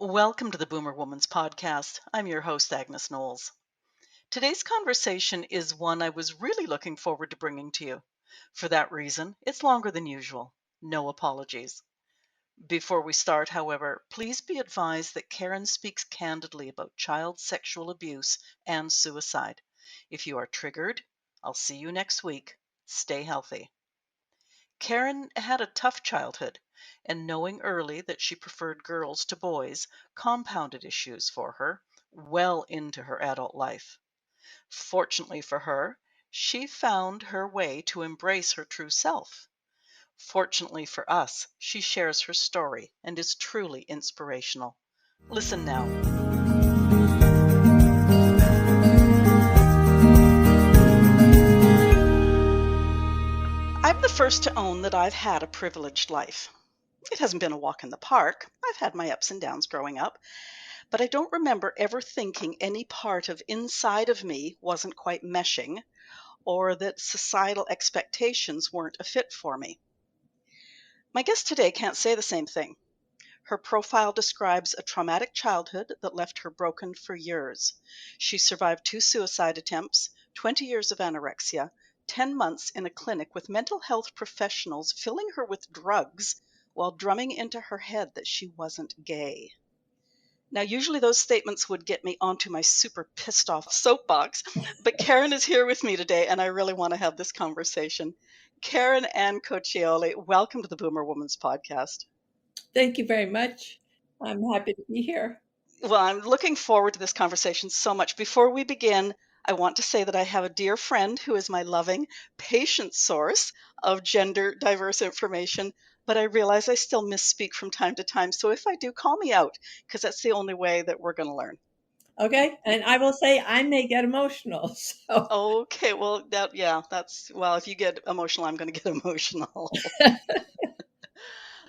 Welcome to the Boomer Woman's podcast. I'm your host, Agnes Knowles. Today's conversation is one I was really looking forward to bringing to you. For that reason, it's longer than usual. No apologies. Before we start, however, please be advised that Karen speaks candidly about child sexual abuse and suicide. If you are triggered, I'll see you next week. Stay healthy. Karen had a tough childhood, and knowing early that she preferred girls to boys compounded issues for her well into her adult life. Fortunately for her, she found her way to embrace her true self. Fortunately for us, she shares her story and is truly inspirational. Listen now. I'm the first to own that I've had a privileged life. It hasn't been a walk in the park. I've had my ups and downs growing up, but I don't remember ever thinking any part of inside of me wasn't quite meshing or that societal expectations weren't a fit for me. My guest today can't say the same thing. Her profile describes a traumatic childhood that left her broken for years. She survived 2 suicide attempts, 20 years of anorexia, 10 months in a clinic with mental health professionals filling her with drugs while drumming into her head that she wasn't gay. Now, usually those statements would get me onto my super pissed off soapbox, but Karen is here with me today, and I really want to have this conversation. Karen Anne Coccioli, welcome to the Boomer Woman's podcast. Thank you very much. I'm happy to be here. Well, I'm looking forward to this conversation so much. Before we begin, I want to say that I have a dear friend who is my loving, patient source of gender diverse information, but I realize I still misspeak from time to time. So if I do, call me out, because that's the only way that we're going to learn. Okay. And I will say I may get emotional. So, Okay, well, well, if you get emotional, I'm going to get emotional.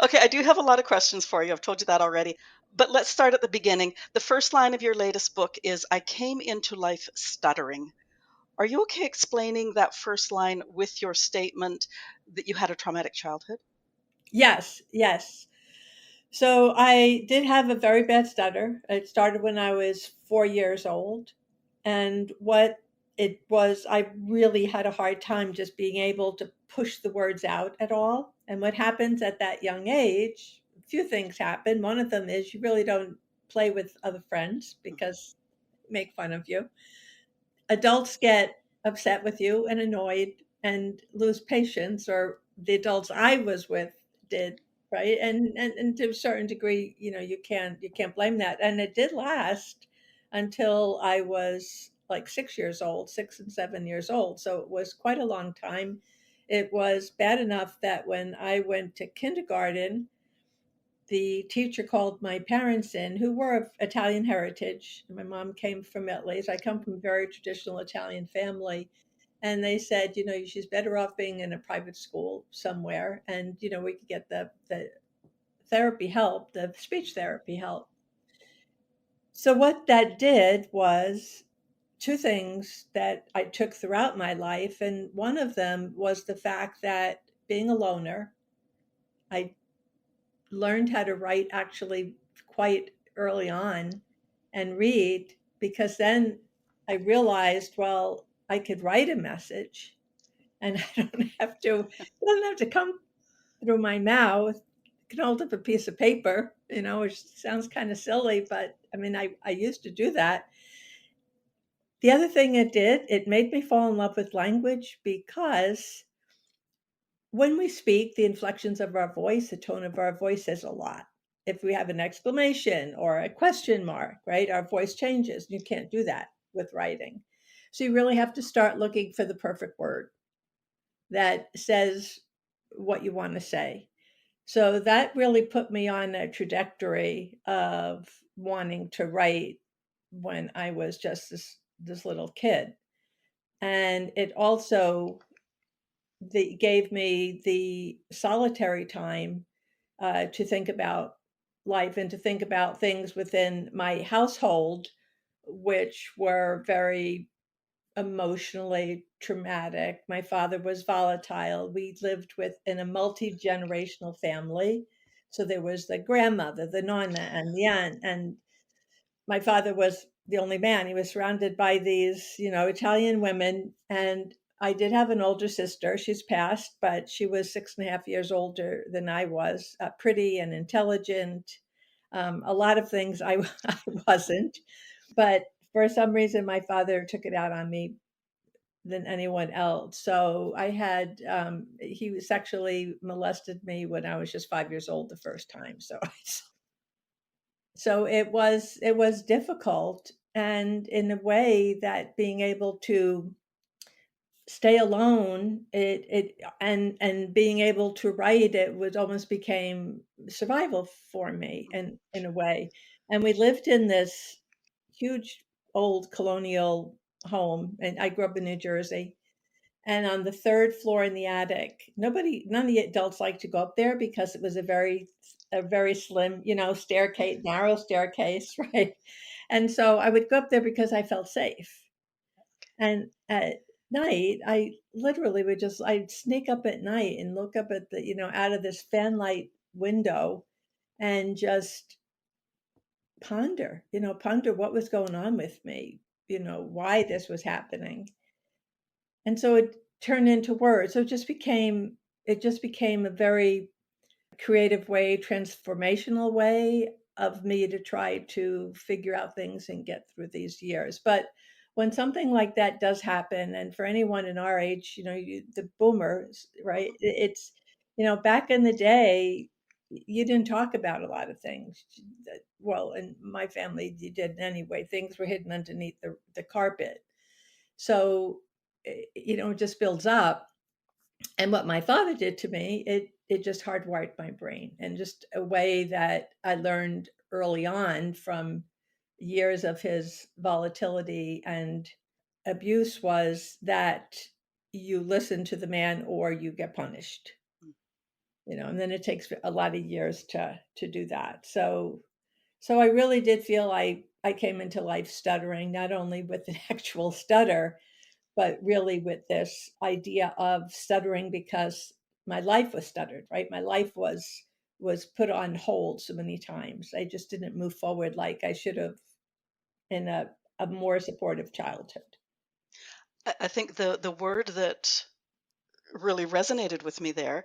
Okay, I do have a lot of questions for you. I've told you that already. But let's start at the beginning. The first line of your latest book is I came into life stuttering. Are you okay explaining that first line with your statement that you had a traumatic childhood? yes, yes. So I did have a very bad stutter. It started when I was 4 years old. And what it was, I really had a hard time just being able to push the words out at all. And what happens at that young age, a few things happen. One of them is you really don't play with other friends because they make fun of you. Adults get upset with you and annoyed and lose patience, or the adults I was with did, right? And to a certain degree, you can't blame that. And it did last until I was like 6 years old, 6 and 7 years old. So it was quite a long time. It was bad enough that when I went to kindergarten, the teacher called my parents in, who were of Italian heritage. My mom came from Italy, so I come from a very traditional Italian family. And they said, she's better off being in a private school somewhere, and we could get the therapy help, the speech therapy help. So what that did was two things that I took throughout my life, and one of them was the fact that being a loner, I learned how to write actually quite early on and read, because then I realized, well, I could write a message and it doesn't have to come through my mouth. I can hold up a piece of paper, which sounds kind of silly, but I mean, I used to do that. The other thing it made me fall in love with language, because when we speak, the inflections of our voice, the tone of our voice says a lot. If we have an exclamation or a question mark, right, our voice changes. You can't do that with writing. So you really have to start looking for the perfect word that says what you want to say. So that really put me on a trajectory of wanting to write when I was just this little kid. And it also gave me the solitary time to think about life and to think about things within my household, which were very emotionally traumatic. My father was volatile. We lived in a multi generational family. So there was the grandmother, the nonna, and the aunt. And my father was the only man. He was surrounded by these, Italian women. And I did have an older sister. She's passed, but she was 6.5 years older than I was, pretty and intelligent. A lot of things I, I wasn't. But for some reason, my father took it out on me than anyone else. So he sexually molested me when I was just 5 years old the first time. So it was difficult, and in a way that being able to stay alone, and being able to write, it was almost became survival for me in a way. And we lived in this huge old colonial home, and I grew up in New Jersey. And on the third floor in the attic, none of the adults liked to go up there because it was a very slim, staircase, narrow staircase, right? And so I would go up there because I felt safe. And at night, I literally I'd sneak up at night and look up at out of this fanlight window and just ponder what was going on with me, why this was happening. And so it turned into words. So it just became a very creative way, transformational way of me to try to figure out things and get through these years. But when something like that does happen, and for anyone in our age, the boomers, right? Back in the day, you didn't talk about a lot of things. Well, in my family, you did anyway. Things were hidden underneath the carpet. So, it just builds up. And what my father did to me, it just hardwired my brain, and just a way that I learned early on from years of his volatility and abuse, was that you listen to the man or you get punished. And then it takes a lot of years to do that. So I really did feel I came into life stuttering, not only with an actual stutter, but really with this idea of stuttering because my life was stuttered, right? My life was put on hold so many times. I just didn't move forward like I should have in a more supportive childhood. I think the word that really resonated with me there,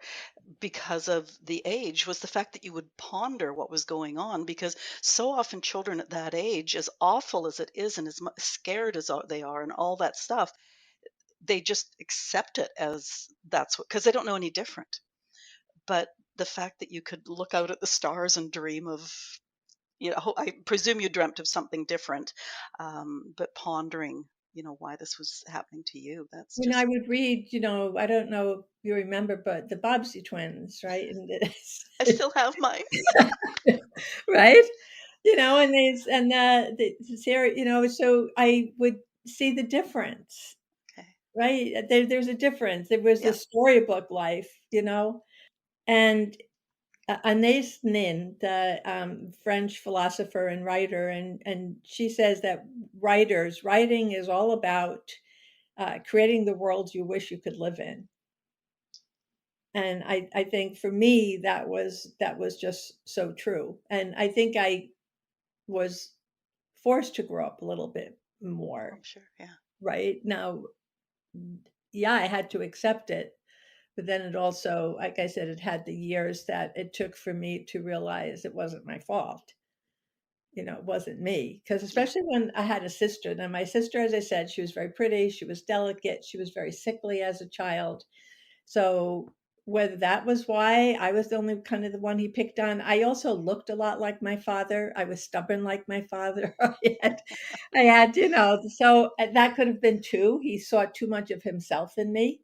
because of the age, was the fact that you would ponder what was going on, because so often children at that age, as awful as it is and as scared as they are and all that stuff, they just accept it as that's what, because they don't know any different. But the fact that you could look out at the stars and dream of, I presume you dreamt of something different, but pondering, why this was happening to you. That's When I just, would read, I don't know if you remember, but the Bobbsey twins, right? And I still have mine. right? And these and the Sarah, so I would see the difference, Okay. right? There's a difference. There was the Yeah. storybook life, and Anais Nin, the French philosopher and writer, and she says that writing is all about creating the worlds you wish you could live in. And I think for me that was just so true. And I think I was forced to grow up a little bit I'm more, sure. Yeah. right? Now, yeah, I had to accept it, but then it also, like I said, it had the years that it took for me to realize it wasn't my fault. It wasn't me. Because Yeah. especially when I had a sister, then my sister, as I said, she was very pretty, she was delicate, she was very sickly as a child. So whether that was why I was the only kind of the one he picked on, I also looked a lot like my father. I was stubborn like my father. I had, so that could have been too. He saw too much of himself in me.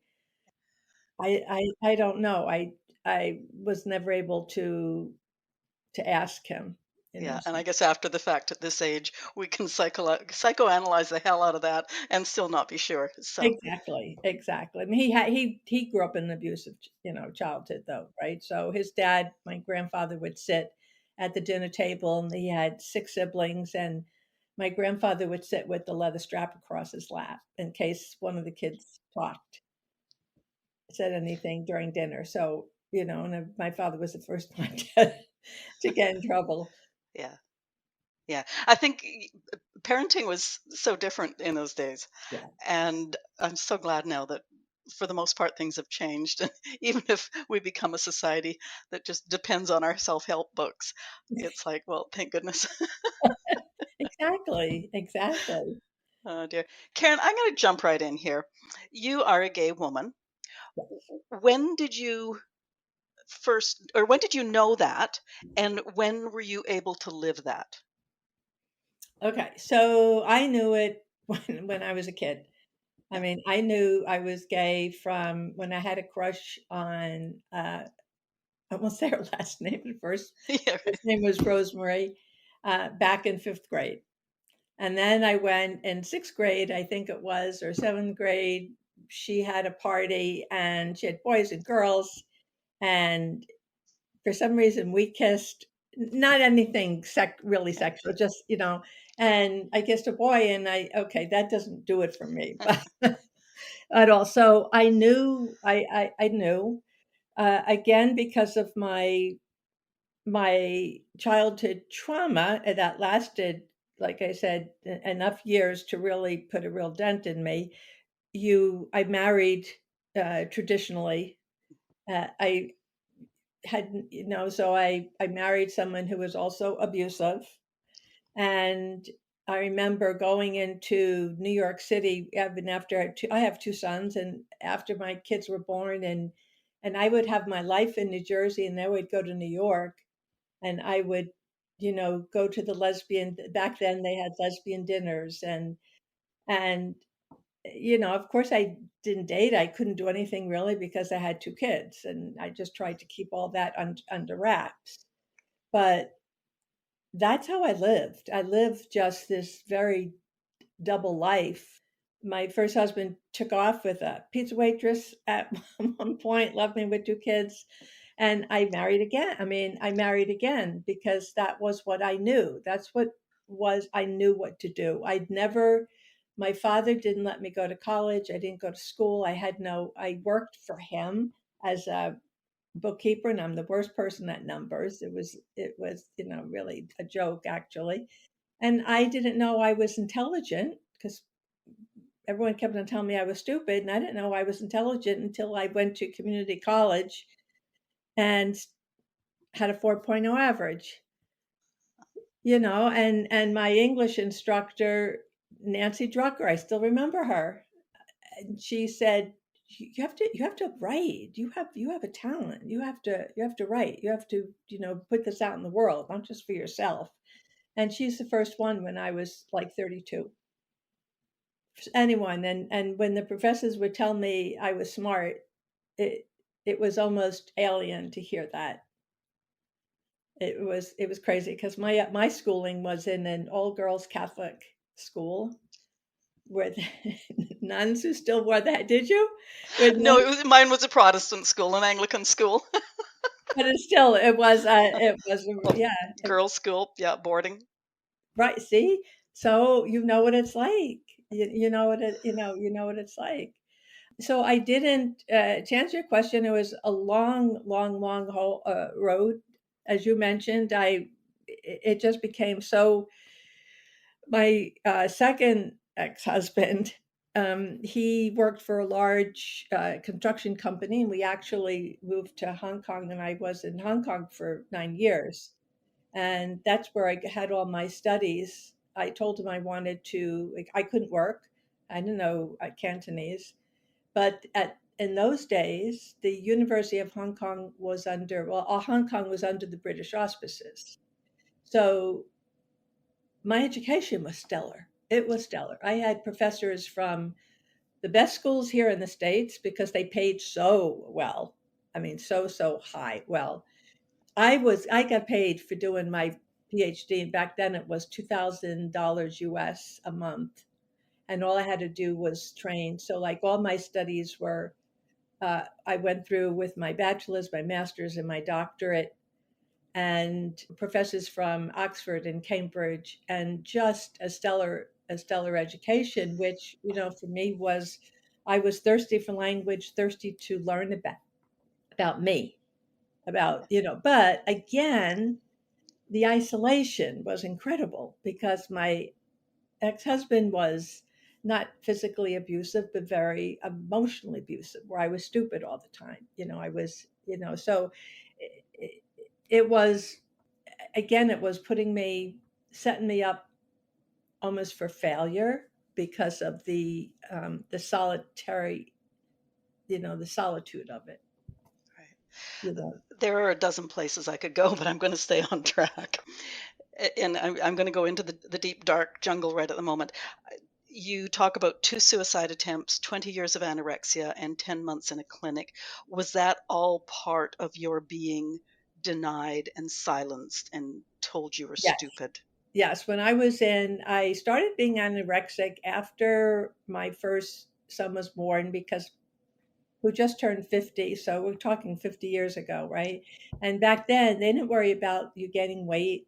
I don't know. I was never able to ask him, Yeah. And so. I guess after the fact, at this age, we can psychoanalyze the hell out of that and still not be sure. So, Exactly, exactly. I mean, he grew up in an abusive, childhood though, right? So his dad, my grandfather, would sit at the dinner table, and he had 6 siblings, and my grandfather would sit with the leather strap across his lap in case one of the kids said anything during dinner. So, and my father was the first one dead. to get in trouble. Yeah. Yeah. I think parenting was so different in those days. Yeah. And I'm so glad now that for the most part things have changed. And even if we become a society that just depends on our self-help books, it's like, well, thank goodness. Exactly. Exactly. Oh dear. Karen, I'm going to jump right in here. You are a gay woman. When did you first, or when did you know that? And when were you able to live that? Okay. So I knew it when I was a kid. I Yeah. mean, I knew I was gay from when I had a crush on, I won't say her last name at first. Yeah, His right. name was Rosemary, back in fifth grade. And then I went in sixth grade, I think it was, or seventh grade. She had a party and she had boys and girls. And for some reason, we kissed, not anything really sexual, just, and I kissed a boy and okay, that doesn't do it for me, but at all. So I knew, I knew, again, because of my childhood trauma that lasted, like I said, enough years to really put a real dent in me. I married traditionally. I had, so I married someone who was also abusive. And I remember going into New York City, even after I have two sons, and after my kids were born, and I would have my life in New Jersey, and I would go to New York, and I would, go to the lesbian. Back then, they had lesbian dinners, and of course, I didn't date. I couldn't do anything really because I had two kids, and I just tried to keep all that under wraps. But that's how I lived. I lived just this very double life. My first husband took off with a pizza waitress at one point, left me with two kids, and I married again. I mean, I married again because that was what I knew. That's what was I knew what to do. My father didn't let me go to college. I didn't go to school. I worked for him as a bookkeeper, and I'm the worst person at numbers. It was, really a joke actually. And I didn't know I was intelligent because everyone kept on telling me I was stupid, and I didn't know I was intelligent until I went to community college and had a 4.0 average. And my English instructor, Nancy Drucker, I still remember her. And she said, you have to write. You have a talent. You have to write. You have to, put this out in the world, not just for yourself. And she's the first one when I was like 32. Anyone. And when the professors would tell me I was smart, it it was almost alien to hear that. It was crazy because my schooling was in an all girls Catholic school with nuns who still wore that. Did you? With No, nuns, mine was a Protestant school, an Anglican school. but it was Well, yeah, girls' school, yeah, boarding. right. See, so you know what it's like. You know what it's like. So I didn't, to answer your question, it was a long, long, long road. As you mentioned, it just became so. My second ex-husband, he worked for a large construction company, and we actually moved to Hong Kong, and I was in Hong Kong for 9 years, and that's where I had all my studies. I told him I wanted to, like, I couldn't work. I didn't know Cantonese, but in those days, the University of Hong Kong was under, well, Hong Kong was under the British auspices. So my education was stellar. It was stellar. I had professors from the best schools here in the States because they paid so well. I mean, so high. Well, I got paid for doing my PhD, and back then it was $2,000 US a month. And all I had to do was train. So, like, all my studies were, I went through with my bachelor's, my master's, and my doctorate, and professors from Oxford and Cambridge, and just a stellar education, which, for me I was thirsty for language, thirsty to learn about me. about, but again, the isolation was incredible because my ex-husband was not physically abusive, but very emotionally abusive, where I was stupid all the time. I was, so it, it was, again, it was setting me up almost for failure because of the solitary, the solitude of it, Right. you know. There are a dozen places I could go, but I'm going to stay on track. And I'm going to go into the deep, dark jungle right at the moment. You talk about two suicide attempts, 20 years of anorexia, and 10 months in a clinic. Was that all part of your being denied and silenced and told you were Yes. stupid? Yes, I started being anorexic after my first son was born because who just turned 50. So we're talking 50 years ago, right? And back then, they didn't worry about you gaining weight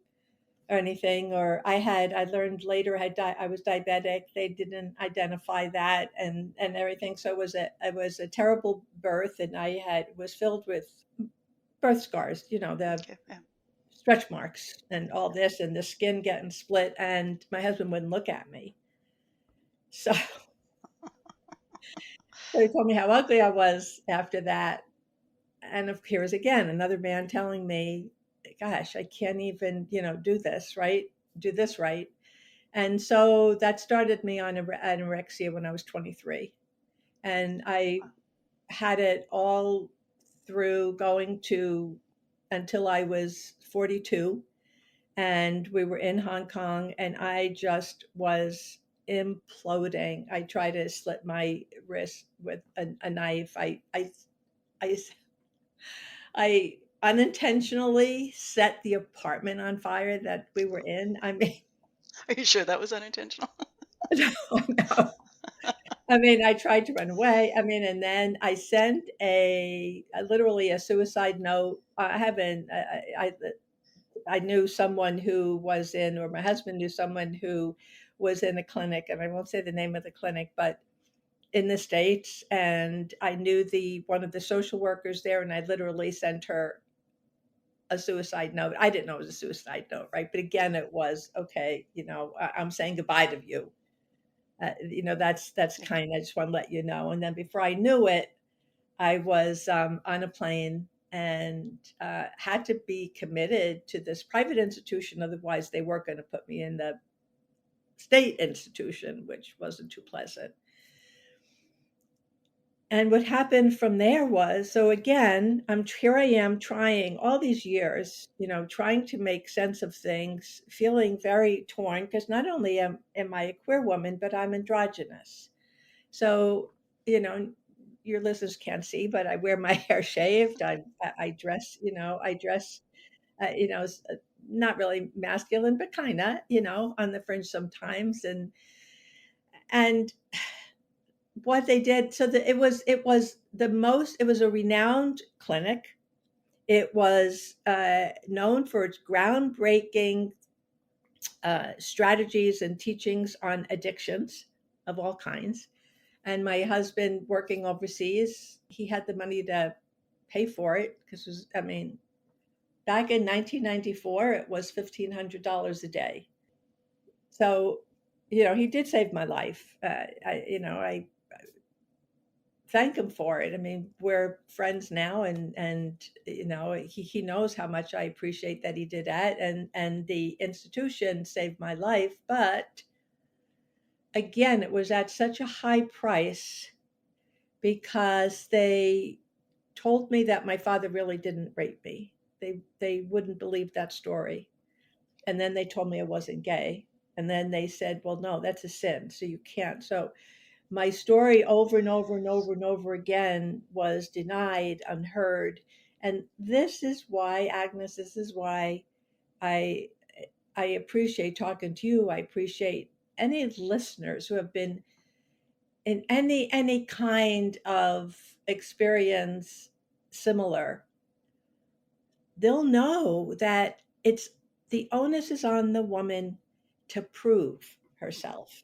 or anything. Or I learned later I was diabetic. They didn't identify that and everything. So it was a terrible birth, and I was filled with birth scars. The Okay, yeah. stretch marks and all this, and the skin getting split. And my husband wouldn't look at me. So he told me how ugly I was after that. And of here's again another man telling me, gosh, I can't even, do this right, do this right. And so that started me on anorexia when I was 23. And I had it all through going to until I was 42. And we were in Hong Kong, and I just was imploding. I tried to slit my wrist with a knife. I I unintentionally set the apartment on fire that we were in. I mean, Are you sure that was unintentional? no. I mean, I tried to run away. I mean, and then I sent literally a suicide note. I haven't. I knew someone who was in, or my husband knew someone who was in a clinic, and I won't say the name of the clinic, but in the States. And I knew the one of the social workers there, and I literally sent her a suicide note. I didn't know it was a suicide note, right? But again, it was okay. I'm saying goodbye to you. That's Yeah. kind. I just want to let you know. And then before I knew it, I was on a plane and had to be committed to this private institution. Otherwise, they were going to put me in the state institution, which wasn't too pleasant. And what happened from there was, so again, here I am trying all these years, trying to make sense of things, feeling very torn because not only am I a queer woman, but I'm androgynous. So, you know, your listeners can't see, but I wear my hair shaved. I dress, not really masculine, but kind of, on the fringe sometimes. And what they did, so that it was a renowned clinic. It was known for its groundbreaking strategies and teachings on addictions of all kinds. And my husband, working overseas, he had the money to pay for it because, I mean, back in 1994, it was $1,500 a day. So, he did save my life. I thank him for it. I mean, we're friends now, and he knows how much I appreciate that he did that, and the institution saved my life. But again, it was at such a high price because they told me that my father really didn't rape me. They wouldn't believe that story. And then they told me I wasn't gay. And then they said, well, no, that's a sin, so you can't. So my story over and over and over and over again was denied, unheard. And this is why, Agnes, this is why I I appreciate talking to you. I appreciate any listeners who have been in any kind of experience similar. They'll know that it's the onus is on the woman to prove herself.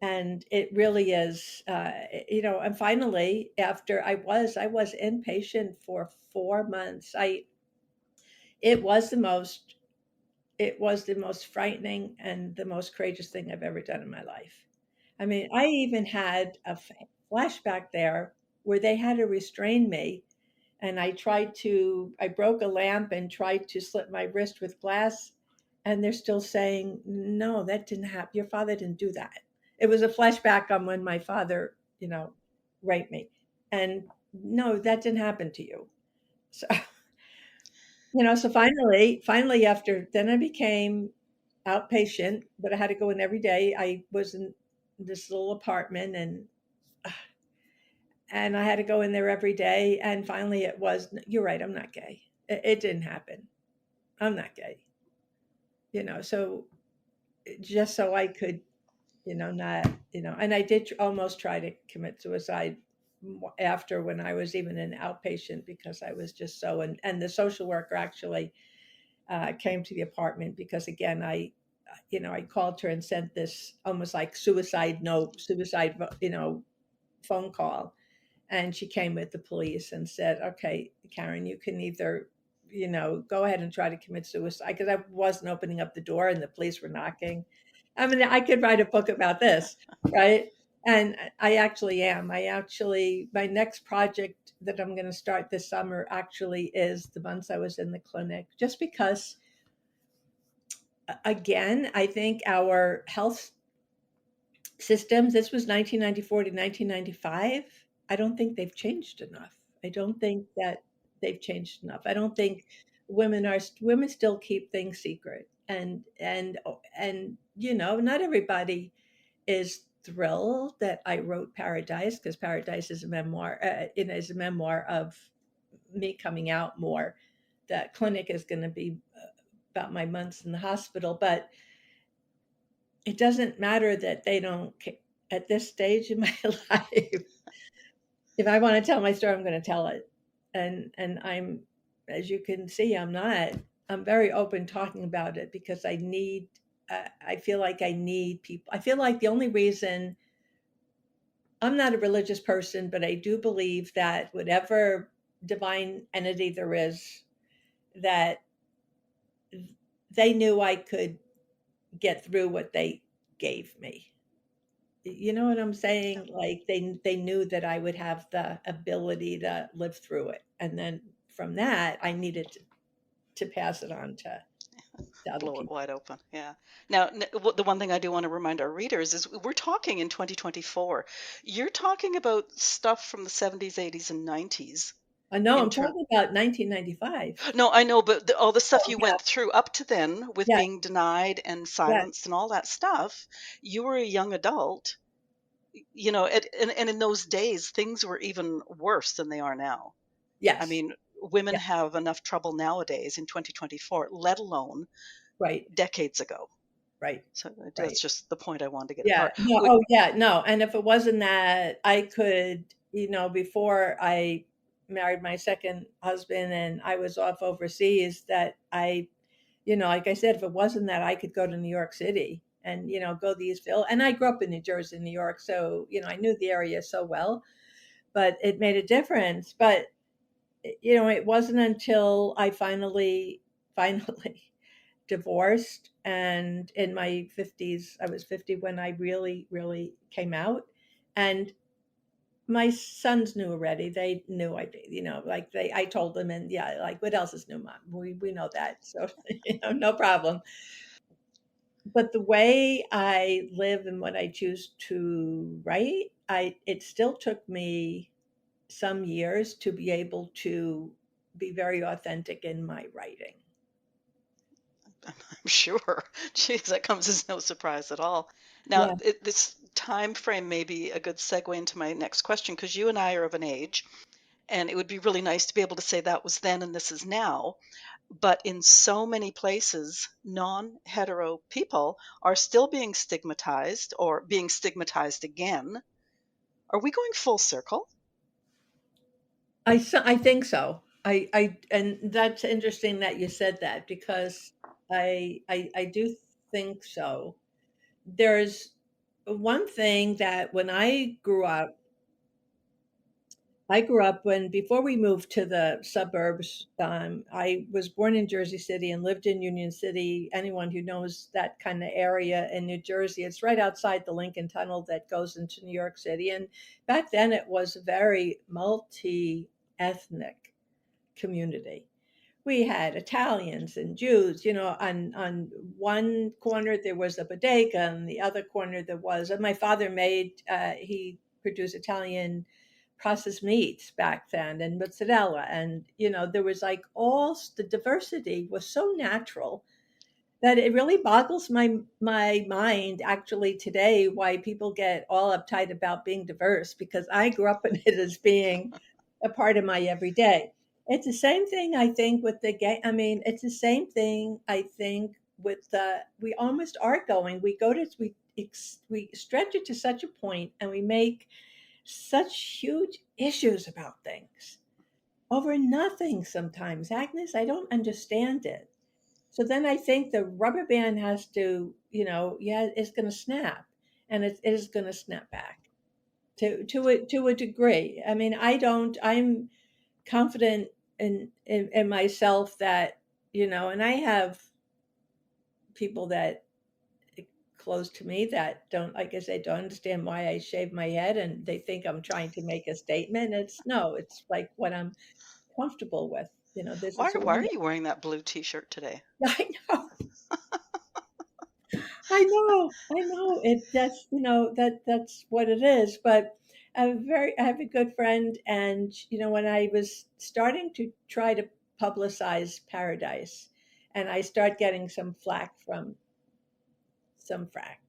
And it really is, and finally, after I was inpatient for 4 months. It was the most it was the most frightening and the most courageous thing I've ever done in my life. I mean, I even had a flashback there where they had to restrain me, and I broke a lamp and tried to slit my wrist with glass, and they're still saying, "No, that didn't happen. Your father didn't do that." It was a flashback on when my father, raped me. And no, that didn't happen to you. So, so finally after then I became outpatient, but I had to go in every day. I was in this little apartment, and I had to go in there every day. And finally, it was, you're right, I'm not gay. It didn't happen. I'm not gay. So just so I could, not, and I did almost try to commit suicide after when I was even an outpatient because I was just so, and the social worker actually came to the apartment because again, I called her and sent this almost like suicide note, suicide, phone call. And she came with the police and said, "Okay, Karen, you can either, go ahead and try to commit suicide," because I wasn't opening up the door and the police were knocking. I mean, I could write a book about this, right? And I actually am. My next project that I'm going to start this summer actually is the months I was in the clinic, just because, again, I think our health systems, this was 1994 to 1995. I don't think they've changed enough. I don't think that they've changed enough. I don't think women still keep things secret, and not everybody is thrilled that I wrote Paradise, because Paradise is a memoir. It is a memoir of me coming out more. That clinic is going to be about my months in the hospital, but it doesn't matter that they don't at this stage in my life. If I want to tell my story, I'm going to tell it. And I'm, as you can see, I'm very open talking about it because I feel like I need people. I feel like the only reason, I'm not a religious person, but I do believe that whatever divine entity there is, that they knew I could get through what they gave me. You know what I'm saying? Like they knew that I would have the ability to live through it. And then from that, I needed to pass it on to other Blow it people. wide open. Yeah. Now, the one thing I do want to remind our readers is we're talking in 2024. You're talking about stuff from the 70s, 80s, and 90s. No, In I'm turn, talking about 1995. no, I know, but all the stuff Oh, you yeah. went through up to then with Yes, being denied and yes, silenced and all that stuff, you were a young adult, and in those days, things were even worse than they are now. I yes. mean, women Yeah, have enough trouble nowadays in 2024, let alone right, decades ago. right, So that's right. just the point I wanted to get Yeah. apart. No, oh, yeah, no. And if it wasn't that, I could, before I married my second husband and I was off overseas, that like I said, if it wasn't that, I could go to New York City and, go to these Phil. And I grew up in New Jersey, New York. So, I knew the area so well, but it made a difference. But, it wasn't until I finally divorced, and in my 50s, I was 50 when I really, really came out. And my sons knew already. They knew I did, like I told them, and yeah, like, what else is new, mom? We know that. So, no problem. But the way I live and what I choose to write, it still took me some years to be able to be very authentic in my writing. I'm sure. Geez, that comes as no surprise at all. Now, Yeah. this time frame may be a good segue into my next question because you and I are of an age, and it would be really nice to be able to say that was then and this is now. But in so many places, non hetero people are still being stigmatized or being stigmatized again. Are we going full circle? I think so. And that's interesting that you said that because I do think so. There's one thing that when I grew up, I grew up when before we moved to the suburbs. I was born in Jersey City and lived in Union City. Anyone who knows that kind of area in New Jersey, it's right outside the Lincoln Tunnel that goes into New York City. And back then, it was a very multi-ethnic community. We had Italians and Jews. On one corner there was a bodega, and the other corner there was. And my father he produced Italian processed meats back then, and mozzarella, and there was like all the diversity was so natural that it really boggles my mind actually today why people get all uptight about being diverse, because I grew up in it as being a part of my everyday. It's the same thing I think with the gay. I mean, it's the same thing I think with the. We almost are going. We go to we stretch it to such a point, and we make such huge issues about things over nothing. Sometimes, Agnes, I don't understand it. So then I think the rubber band has to, yeah, it's going to snap, and it is going to snap back to a degree. I mean, I don't. I'm confident in myself that and I have people that close to me that don't, like I said, don't understand why I shave my head, and they think I'm trying to make a statement. It's no, it's like what I'm comfortable with. This Why is who why are I you wearing that blue t-shirt today? am. I know. I know. That's that's what it is. But I have a good friend, and when I was starting to try to publicize Paradise, and I start getting some flack from flack,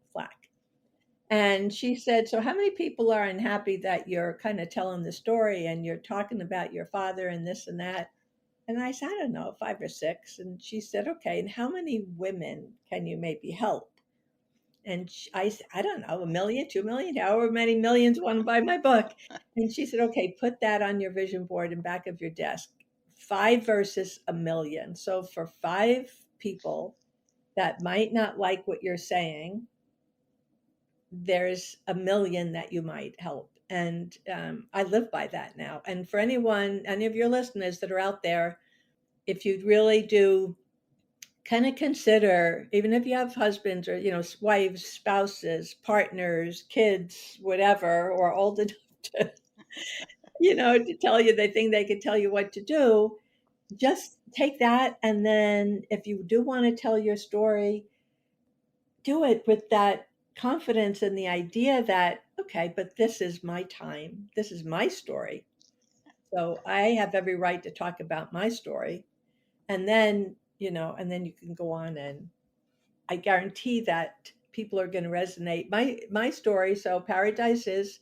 and she said, "So how many people are unhappy that you're kind of telling the story and you're talking about your father and this and that?" And I said, "I don't know, 5 or 6." And she said, "Okay, and how many women can you maybe help?" And I said, "I don't know, 1,000,000, 2,000,000, however many millions want to buy my book." And she said, "Okay, put that on your vision board in back of your desk. 5 versus 1,000,000. So for 5 people that might not like what you're saying, there's 1,000,000 that you might help." And I live by that now. And for any of your listeners that are out there, if you really do kind of consider, even if you have husbands or wives, spouses, partners, kids, whatever, or old enough to to tell you, they think they can tell you what to do, just take that. And then if you do want to tell your story, do it with that confidence and the idea that, okay, but this is my time, this is my story, so I have every right to talk about my story. And then you can go on, and I guarantee that people are going to resonate. My story. So Paradise is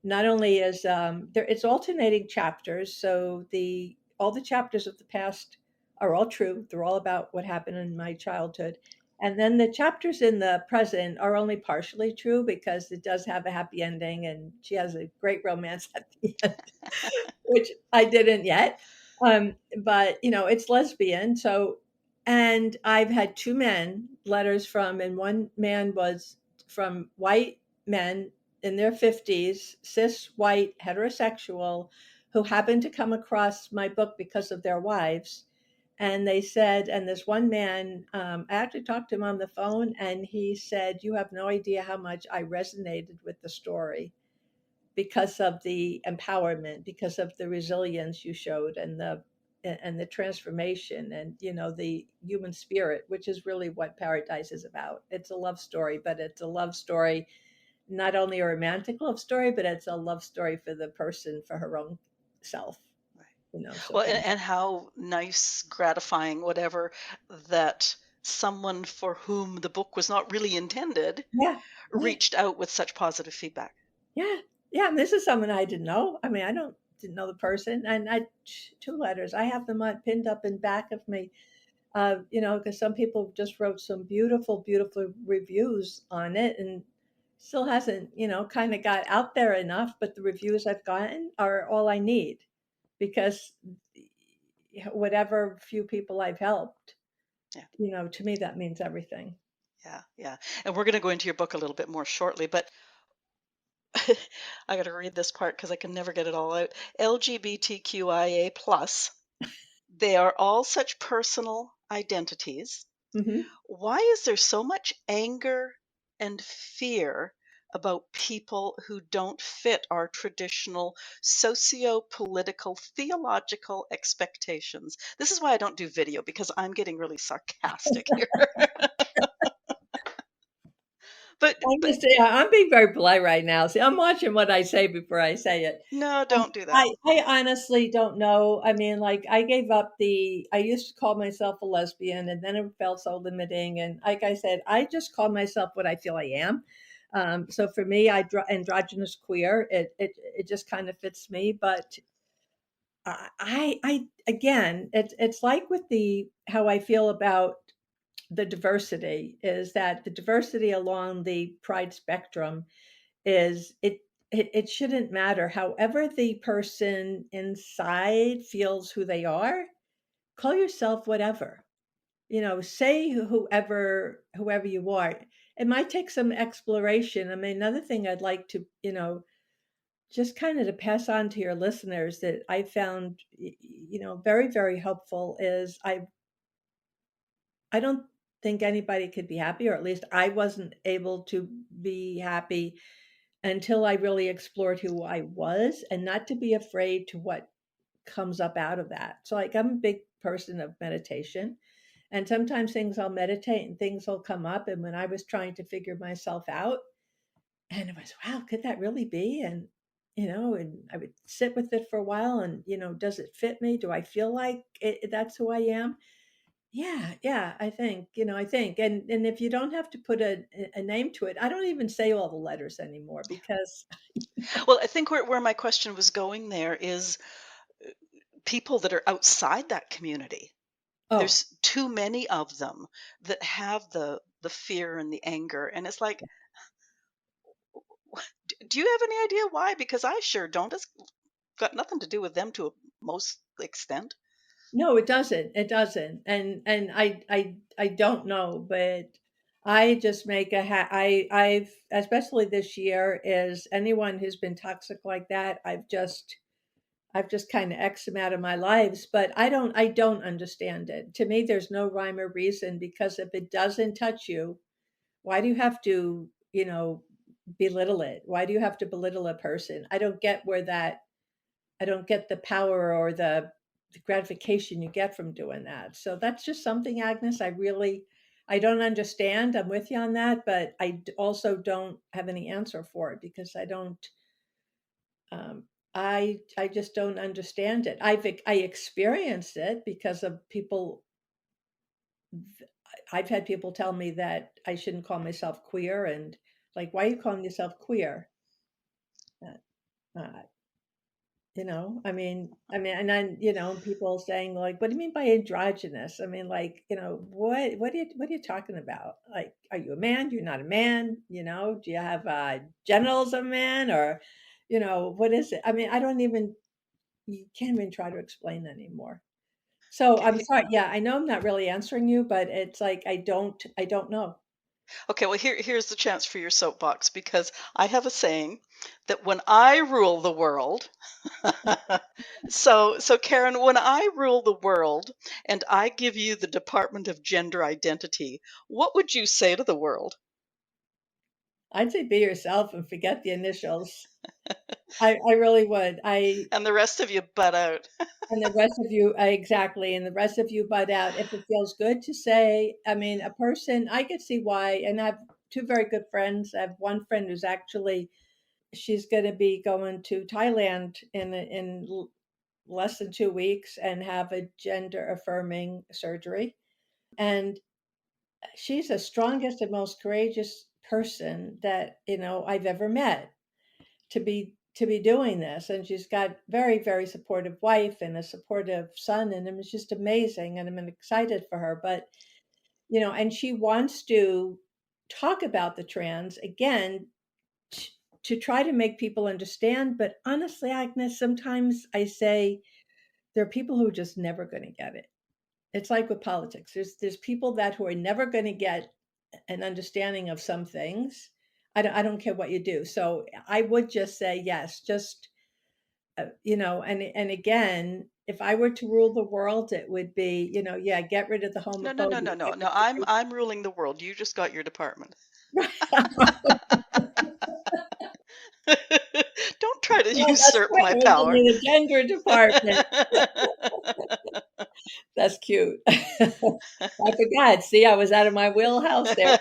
not only is there, it's alternating chapters. So the all the chapters of the past are all true. They're all about what happened in my childhood. And then the chapters in the present are only partially true because it does have a happy ending, and she has a great romance at the end, which I didn't yet. But it's lesbian. So, and I've had 2 men letters from, and one man was from white men in their 50s, cis white heterosexual, who happened to come across my book because of their wives. And they said, and this one man, I actually talked to him on the phone, and he said, "You have no idea how much I resonated with the story because of the empowerment, because of the resilience you showed, and the transformation, and the human spirit, which is really what Paradise is about. It's a love story, but it's a love story, not only a romantic love story, but it's a love story for the person, for her own self, so Well, thank and how nice, gratifying, whatever, that someone for whom the book was not really intended yeah, yeah, reached out with such positive feedback. yeah, yeah. And this is someone I didn't know. I mean, I don't didn't know the person, and I 2 letters. I have them pinned up in back of me, because some people just wrote some beautiful, beautiful reviews on it, and still hasn't, kind of got out there enough. But the reviews I've gotten are all I need, because whatever few people I've helped, Yeah, to me that means everything. yeah, yeah. And we're going to go into your book a little bit more shortly, but I got to read this part because I can never get it all out. LGBTQIA plus. They are all such personal identities. Hmm. Why is there so much anger and fear about people who don't fit our traditional socio-political theological expectations? This is why I don't do video because I'm getting really sarcastic here. I'm But just, yeah, I'm being very polite right now. See, I'm watching what I say before I say it. no, don't do that. I honestly don't know. I mean, like, I gave up I used to call myself a lesbian, and then it felt so limiting. And like I said, I just call myself what I feel I am. So for me, androgynous queer. It just kind of fits me. But again, it's like with the how I feel about the diversity is that the diversity along the pride spectrum is it shouldn't matter. However the person inside feels who they are, call yourself whatever. Say whoever you are. It might take some exploration. I mean, another thing I'd like to, just kind of to pass on to your listeners that I found, very, very helpful is I don't think anybody could be happy, or at least I wasn't able to be happy until I really explored who I was and not to be afraid to what comes up out of that. So, like, I'm a big person of meditation, and sometimes things I'll meditate and things will come up. And when I was trying to figure myself out, and it was, wow, could that really be? And I would sit with it for a while and, does it fit me? Do I feel like that's who I am? Yeah, yeah, I think. And if you don't have to put a name to it, I don't even say all the letters anymore because Well, I think where my question was going there is people that are outside that community. oh, There's too many of them that have the fear and the anger, and it's like, do you have any idea why? Because I sure don't. It's got nothing to do with them to a most extent. no, it doesn't. It doesn't. And I don't know, but I just make I've especially this year is anyone who's been toxic like that, I've just kind of X them out of my lives, but I don't understand it. To me, there's no rhyme or reason because if it doesn't touch you, why do you have to, belittle it? Why do you have to belittle a person? I don't get the power or the gratification you get from doing that. So that's just something, Agnes, I don't understand. I'm with you on that, but also don't have any answer for it because I don't I just don't understand it. I experienced it because of people. I've had people tell me that I shouldn't call myself queer, and like, why are you calling yourself queer? Uh, uh, and then people saying like, "What do you mean by androgynous?" I mean, like, what are you talking about? Like, are you a man? You're not a man. Do you have genitals of a man, or what is it? I mean, I don't even. You can't even try to explain anymore. So I'm Okay, sorry. Yeah, I know I'm not really answering you, but it's like I don't know. okay, well here's the chance for your soapbox because I have a saying that when I rule the world, so Karen, when I rule the world and I give you the Department of Gender Identity, what would you say to the world? I'd say be yourself and forget the initials. I really would. And the rest of you butt out. And the rest of you, exactly, and the rest of you butt out if it feels good to say. I mean, a person, I could see why, and I have two very good friends. I have one friend who's actually, she's going to be going to Thailand in less than 2 weeks and have a gender affirming surgery. And she's the strongest and most courageous person that, I've ever met to be doing this, and she's got very, very supportive wife and a supportive son, and it's just amazing, and I'm excited for her. But and she wants to talk about the trans again, t- to try to make people understand. But honestly, Agnes, sometimes I say there are people who are just never going to get it. It's like with politics. There's people that who are never going to get an understanding of some things. I don't care what you do. So I would just say yes, just and again, if I were to rule the world, it would be, yeah, get rid of the No, no, no, homophobia, no, no, get no. rid I'm ruling the world. You just got your department. of Don't try to well, that's usurp quick. my It was in power. the gender department. That's cute. I forgot. See, I was out of my wheelhouse there.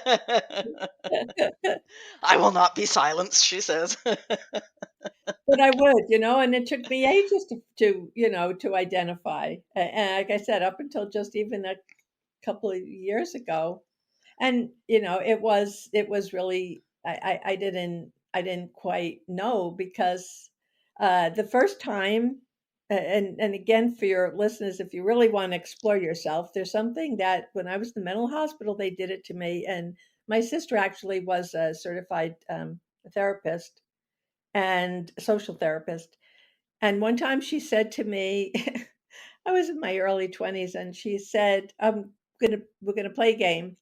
I will not be silenced, she says. But I would, and it took me ages to identify. And like I said, up until just even a couple of years ago, and it was really I didn't quite know because the first time, and again for your listeners, if you really want to explore yourself, there's something that when I was in the mental hospital they did it to me, and my sister actually was a certified therapist and social therapist, and one time she said to me, I was in my early 20s, and she said, we're gonna play a game.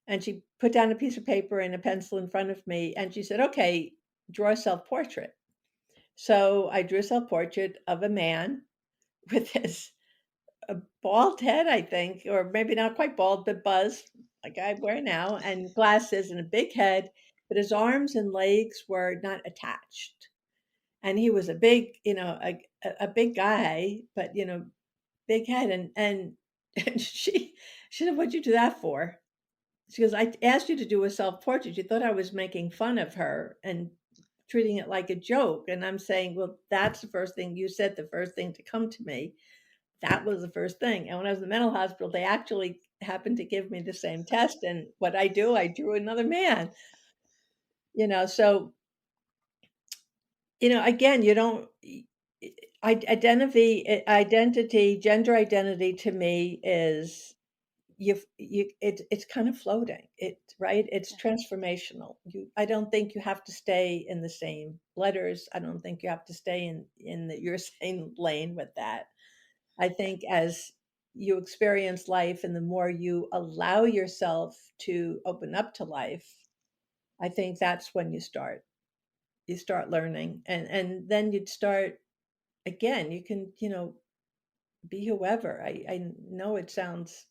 And she put down a piece of paper and a pencil in front of me, and she said, "Okay, draw a self-portrait." So I drew a self-portrait of a man with his a bald head, I think, or maybe not quite bald, but buzz, like I wear now, and glasses and a big head, but his arms and legs were not attached. And he was a big, a big guy, but big head, and and she said, "What'd you do that for?" She goes, "I asked you to do a self-portrait. You thought I was making fun of her and treating it like a joke." And I'm saying, "Well, that's the first thing you said, the first thing to come to me. That was the first thing." And when I was in the mental hospital, they actually happened to give me the same test. And what I drew another man, so, again, you don't, gender identity to me is it's kind of floating, right, it's transformational. I don't think you have to stay in the same letters. I don't think you have to stay in your same lane with that. I think as you experience life and the more you allow yourself to open up to life, I think that's when you start learning, and then you'd start again. You can be whoever. I know it sounds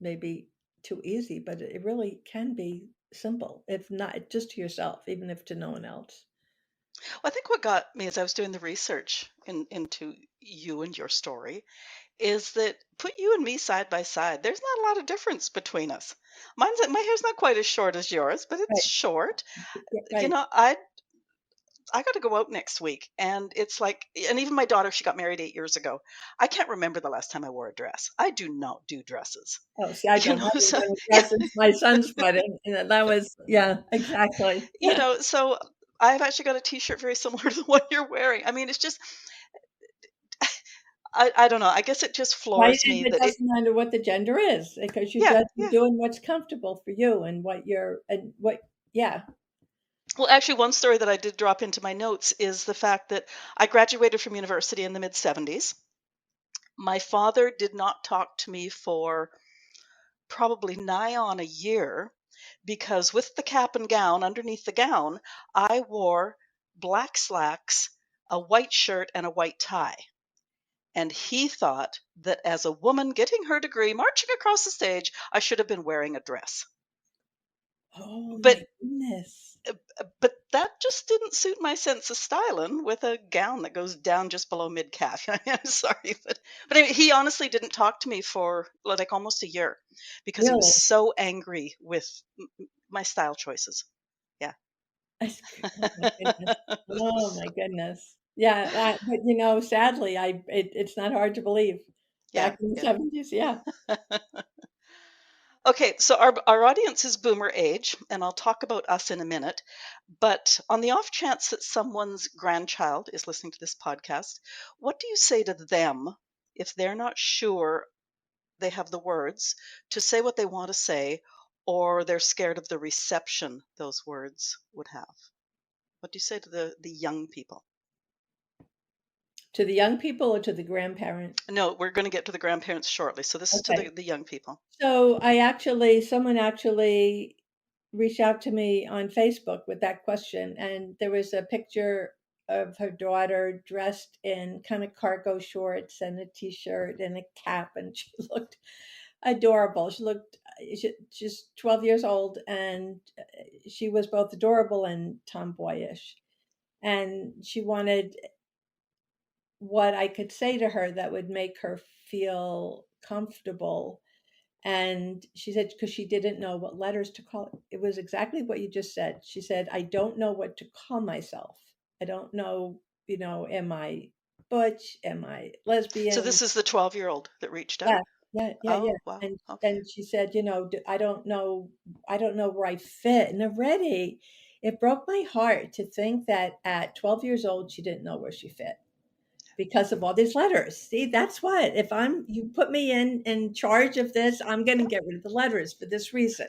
maybe too easy, but it really can be simple, if not just to yourself, even if to no one else. Well, I think what got me as I was doing the research into you and your story is that put you and me side by side. There's not a lot of difference between us. My hair's not quite as short as yours, but it's Right. short. Yeah, You right. know, I got to go out next week, and it's like, and even my daughter, she got married 8 years ago. I can't remember the last time I wore a dress. I do not do dresses, Oh, see, I you don't. know. I haven't So done a yeah, dress since my son's wedding, and that was, yeah, exactly. so I've actually got a T-shirt very similar to the one you're wearing. I mean, it's just, I don't know. I guess it just Right, floors and me it that it. doesn't matter what the gender is, because Yeah, you're yeah. doing what's comfortable for you and what yeah. Well, actually, one story that I did drop into my notes is the fact that I graduated from university in the mid 70s. My father did not talk to me for probably nigh on a year because with the cap and gown, underneath the gown, I wore black slacks, a white shirt, and a white tie. And he thought that as a woman getting her degree, marching across the stage, I should have been wearing a dress. Oh But my goodness. but that just didn't suit my sense of styling with a gown that goes down just below mid calf. I'm sorry, but anyway, he honestly didn't talk to me for like almost a year because he was Really? so angry with my style choices. Yeah. Oh my goodness. Oh my goodness. Yeah, but sadly, it's not hard to believe. Yeah, Back in the yeah. 70s, yeah. Okay, so our audience is boomer age, and I'll talk about us in a minute. But on the off chance that someone's grandchild is listening to this podcast, what do you say to them if they're not sure they have the words to say what they want to say, or they're scared of the reception those words would have? What do you say to the young people? To the young people or to the grandparent? No, we're going to get to the grandparents shortly. So this is to Okay. the young people. So someone actually reached out to me on Facebook with that question, and there was a picture of her daughter dressed in kind of cargo shorts and a t-shirt and a cap, and she looked adorable. She's 12 years old, and she was both adorable and tomboyish. And she wanted what I could say to her that would make her feel comfortable. And she said, because she didn't know what letters to call it. It was exactly what you just said. She said, I don't know what to call myself. I don't know, am I butch? Am I So lesbian? this is the 12-year-old that reached out? Yeah, yeah, yeah, yeah. Oh, wow. And Okay. and she said, I don't know where I fit. And already, it broke my heart to think that at 12 years old, she didn't know where she fit because of all these letters. See, that's what, if you put me in charge of this, I'm going to Yeah, get rid of the letters for this reason.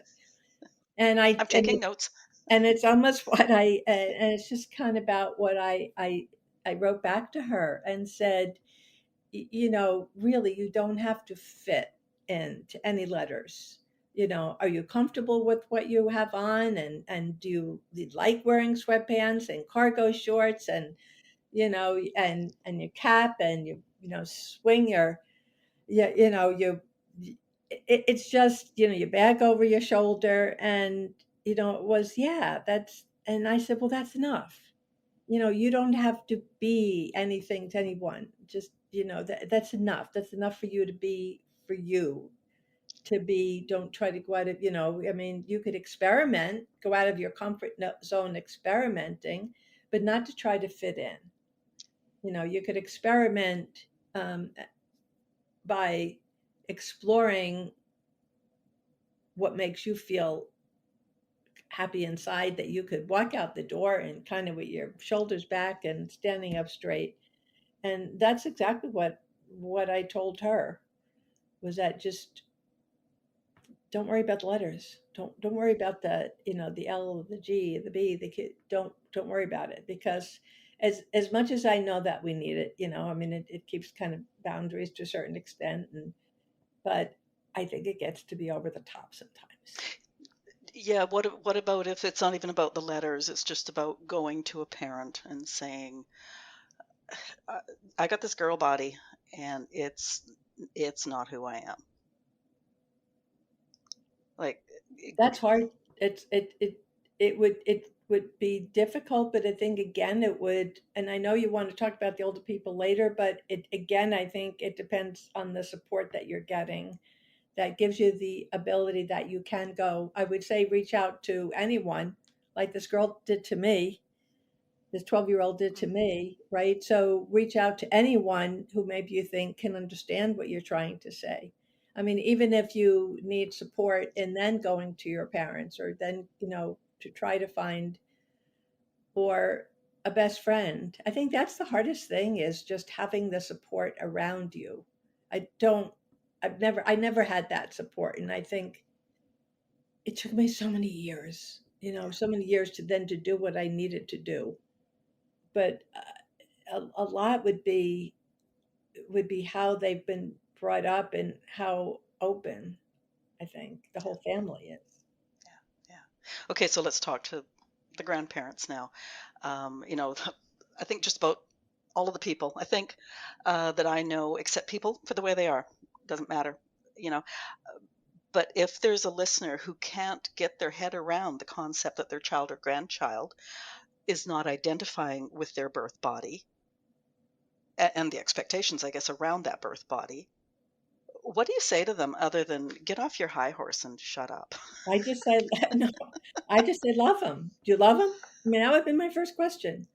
And I I'm taking notes. and it's almost what and it's just kind of about what I wrote back to her and said, really, you don't have to fit into any letters. Are you comfortable with what you have on, and do you like wearing sweatpants and cargo shorts, and and your cap, and you swing your, yeah, it's just, your bag over your shoulder. And it was, yeah, that's, and I said, well, that's enough. You don't have to be anything to anyone. Just, that's enough. That's enough for you to be, for you to be. Don't try to go out of, I mean, you could experiment, go out of your comfort zone experimenting, but not to try to fit in. You could experiment, um, by exploring what makes you feel happy inside, that you could walk out the door and kind of with your shoulders back and standing up straight. And that's exactly what I told her, was that just don't worry about the letters. Don't worry about the L, the G, the B, the kid. Don't worry about it, because as much as I know that we need it, I mean, it keeps kind of boundaries to a certain extent, but I think it gets to be over the top sometimes. Yeah, what about if it's not even about the letters, it's just about going to a parent and saying, uh, I got this girl body and it's not who I am. Like, That's hard. It would be difficult, but I think again it would, and I know you want to talk about the older people later, but it again, I think it depends on the support that you're getting that gives you the ability that you can go. I would say reach out to anyone, like this girl did to me, this 12-year-old did to mhm, me, right? So reach out to anyone who maybe you think can understand what you're trying to say. I mean, even if you need support and then going to your parents, or then, to try to find, or a best friend. I think that's the hardest thing, is just having the support around you. I don't, I never had that support. And I think it took me so many years, yeah. so many years to do what I needed to do. But a lot would be how they've been brought up and how open, I think, the whole family is. Yeah, yeah. Okay, so let's talk to the grandparents now. You know, I think just about all of the people, I think, that I know accept people for the way they are. Doesn't matter, you know. But if there's a listener who can't get their head around the concept that their child or grandchild is not identifying with their birth body and the expectations, I guess, around that birth body, what do you say to them other than get off your high horse and shut up? I just say, no, I just say, love them. Do you love them? I mean, that would be my first question.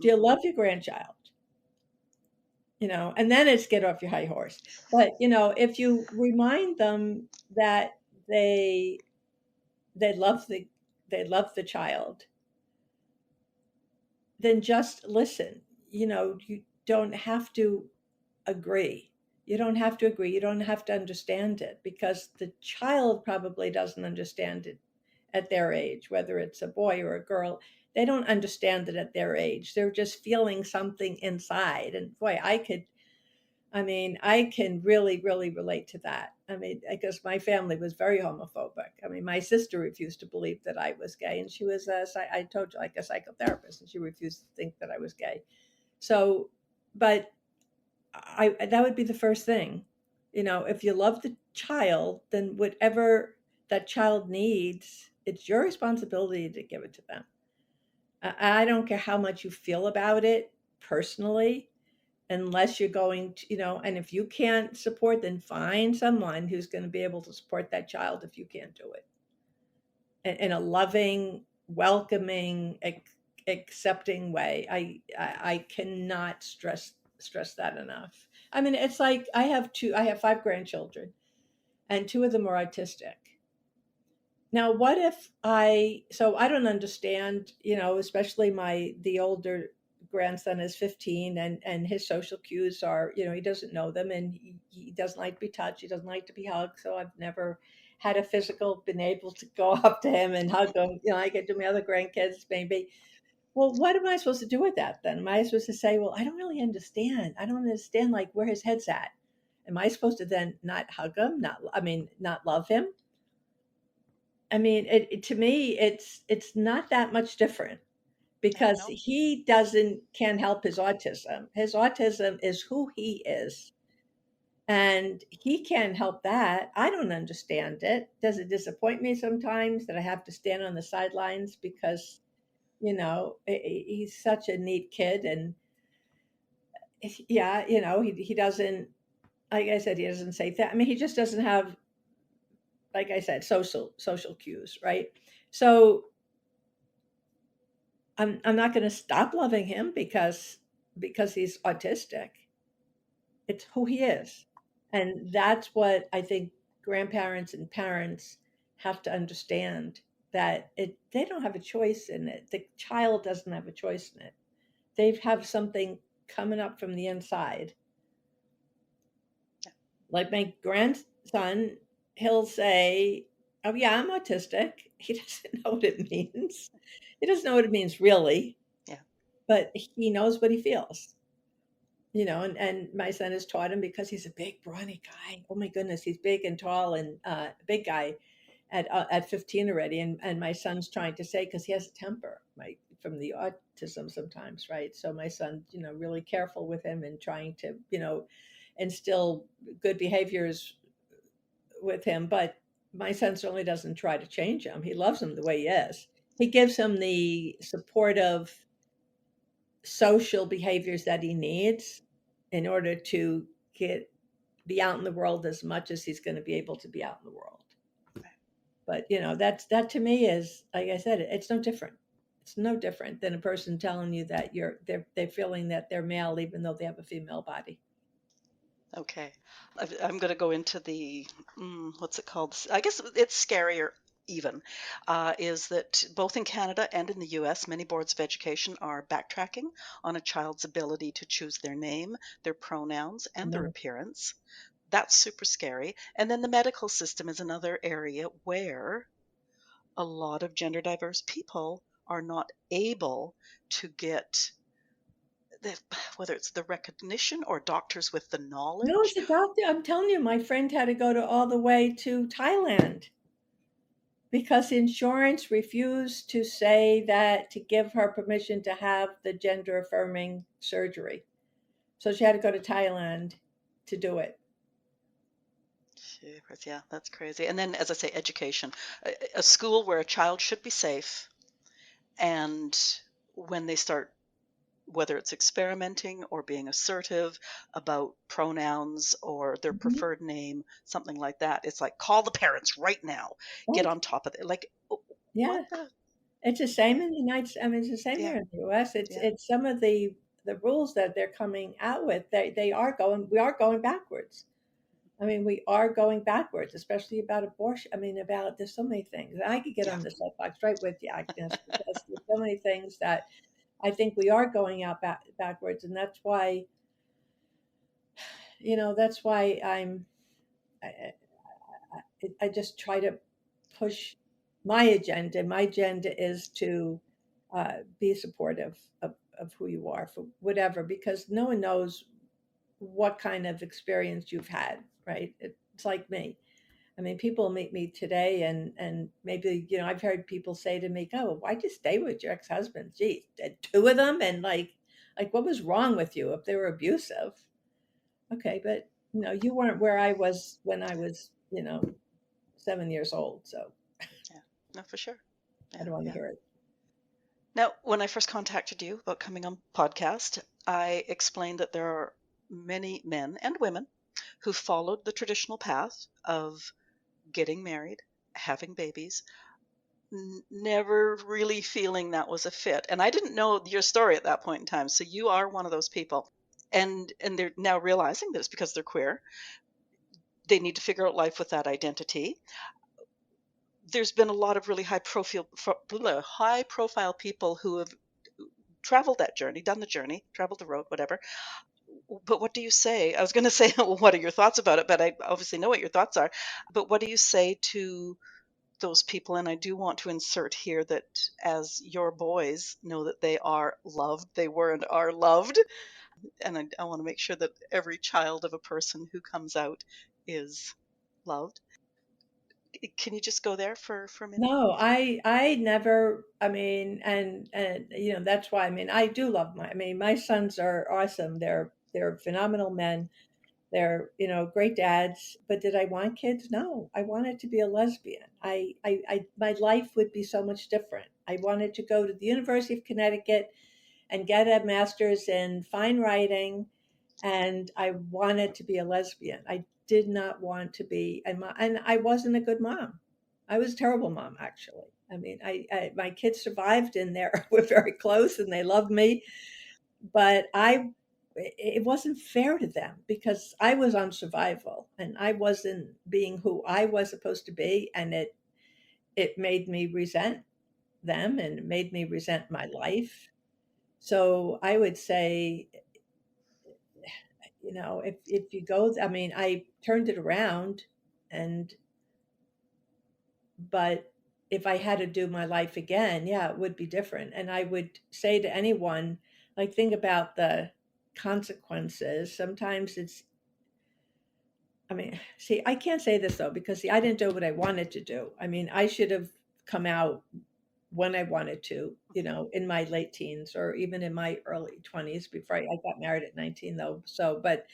Do you Hmm. love your grandchild? And then it's get off your high horse. But, if you remind them that they they love the child, then just listen. You don't have to agree. You don't have to agree. You don't have to understand it, because the child probably doesn't understand it at their age, whether it's a boy or a girl. They don't understand it at their age. They're just feeling something inside. And boy, I mean, I can really, really relate to that. I mean, because my family was very homophobic. I mean, my sister refused to believe that I was gay, and she was I told you, like a psychotherapist, and she refused to think that I was gay. So, but I that would be the first thing. You know, if you love the child, then whatever that child needs, it's your responsibility to give it to them. I don't care how much you feel about it personally, unless you're going to, and if you can't support, then find someone who's going to be able to support that child if you can't do it in a loving, welcoming, accepting way. I cannot stress that enough. I mean, it's like I have five grandchildren, and two of them are autistic. Now, what if so I don't understand, especially the older grandson is 15, and his social cues are, he doesn't know them, and he doesn't like to be touched. He doesn't like to be hugged. So I've never had a physical, been able to go up to him and hug him. I get to my other grandkids, maybe. Well, what am I supposed to do with that then? Am I supposed to say, well, I don't really understand. I don't understand like where his head's at. Am I supposed to then not hug him? Not love him? I mean, to me, it's not that much different Yeah, because no. he doesn't can't help his autism. His autism is who he is, and he can't help that. I don't understand it. Does it disappoint me sometimes that I have to stand on the sidelines because he's such a neat kid, and yeah, he doesn't. Like I said, he doesn't say that. I mean, he just doesn't have, like I said, social cues, right? So I'm not going to stop loving him because he's autistic. It's who he is. And that's what I think grandparents and parents have to understand, that they don't have a choice in it. The child doesn't have a choice in it. They have something coming up from the inside. Like my grandson, he'll say, "Oh yeah, I'm autistic." He doesn't know what it means. He doesn't know what it means really, Yeah. but he knows what he feels. And my son has taught him because he's a big, brawny guy. Oh my goodness, he's big and tall and big guy at 15 already. And my son's trying to say, because he has a temper, right, from the autism sometimes, right? So my son, really careful with him and trying to, instill good behaviors with him. But my son certainly doesn't try to change him. He loves him the way he is. He gives him the supportive social behaviors that he needs in order to get be out in the world as much as he's going to be able to be out in the world. But that to me is, like I said, it's no different. It's no different than a person telling you that they're feeling that they're male even though they have a female body. Okay. I'm going to go into the, what's it called? I guess it's scarier even, is that both in Canada and in the US, many boards of education are backtracking on a child's ability to choose their name, their pronouns, and their No, appearance. That's super scary. And then the medical system is another area where a lot of gender diverse people are not able to get the, whether it's the recognition or doctors with the no, knowledge. it's a doctor. I'm telling you, my friend had to go to all the way to Thailand because insurance refused to say that to give her permission to have the gender affirming surgery. So she had to go to Thailand to do it. Jeepers, yeah, that's crazy. And then, as I say, education, a school where a child should be safe, and when they start, whether it's experimenting or being assertive about pronouns or their Mhm. preferred name, something like that, it's like call the parents right now, get Right. on top of it. Like, what Yeah. the? It's the same in the United I mean, it's the same Yeah, here in the US. It's yeah, it's some of the rules that they're coming out with. We are going backwards. I mean, we are going backwards, especially about abortion. I mean, about there's so many things. And I could get yeah. on the soapbox right with you, Agnes, because there's so many things that I think we are going out backwards, and that's why I, I just try to push my agenda. My agenda is to be supportive of who you are for whatever, because no one knows what kind of experience you've had, right? It's like me. I mean, people meet me today, and maybe, I've heard people say to me, "Oh, why'd you stay with your ex-husband? Gee, two of them, and like what was wrong with you if they were abusive?" Okay, but you weren't where I was when I was, 7 years old, so Yeah. No, for sure. I Yeah, don't want to yeah. hear it. Now, when I first contacted you about coming on podcast, I explained that there are many men and women who followed the traditional path of getting married, having babies, never really feeling that was a fit. And I didn't know your story at that point in time. So you are one of those people. And they're now realizing that it's because they're queer. They need to figure out life with that identity. There's been a lot of really high profile people who have traveled that journey, done the journey, traveled the road, whatever. But what do you say? I was going to say, well, what are your thoughts about it? But I obviously know what your thoughts are. But what do you say to those people? And I do want to insert here that as your boys know that they are loved, they were and are loved. And I want to make sure that every child of a person who comes out is loved. Can you just go there for a minute? No, I never, I mean, and that's why, I mean, I do love my sons are awesome. They're phenomenal men. They're, great dads. But did I want kids? No, I wanted to be a lesbian. My life would be so much different. I wanted to go to the University of Connecticut and get a master's in fine writing, and I wanted to be a lesbian. I did not want to be, and I wasn't a good mom. I was a terrible mom, actually. I mean, my kids survived, and we're very close, and they love me, but it wasn't fair to them because I was on survival and I wasn't being who I was supposed to be, and it made me resent them and it made me resent my life. So I would say, if you go, I mean, I turned it around, and but if I had to do my life again, yeah, it would be different. And I would say to anyone, like, think about the consequences. Sometimes I mean, see, I can't say this though, because see, I didn't do what I wanted to do. I mean, I should have come out when I wanted to, in my late teens or even in my early 20s before I got married at 19 though. So, but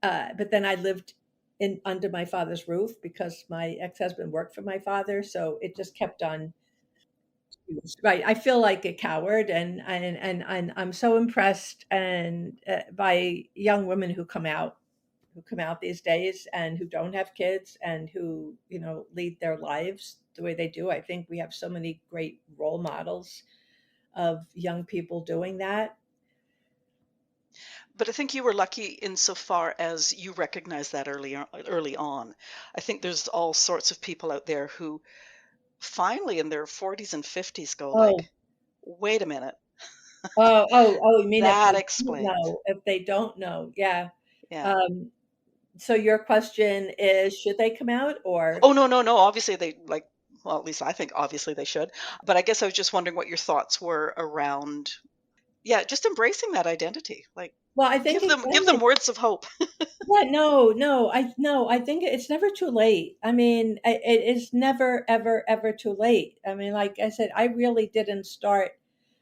then I lived in under my father's roof because my ex-husband worked for my father, so it just kept on. Right, I feel like a coward, and I'm so impressed and by young women who come out these days and who don't have kids and who lead their lives the way they do. I think we have so many great role models of young people doing that. But I think you were lucky insofar as you recognized that early on. I think there's all sorts of people out there who finally in their 40s and 50s go Oh, like, wait a minute, oh, you mean if that they don't explains. know, if they don't know, yeah. Yeah. Um, so your question is, should they come out or? Oh, no, no, no. Obviously, they like, well, at least I think obviously they should. But I guess I was just wondering what your thoughts were around, yeah, just embracing that identity. Like, Well, I think give again, them words of hope. yeah, no, I think it's never too late. I mean, it is never, ever, ever too late. I mean, like I said, I really didn't start.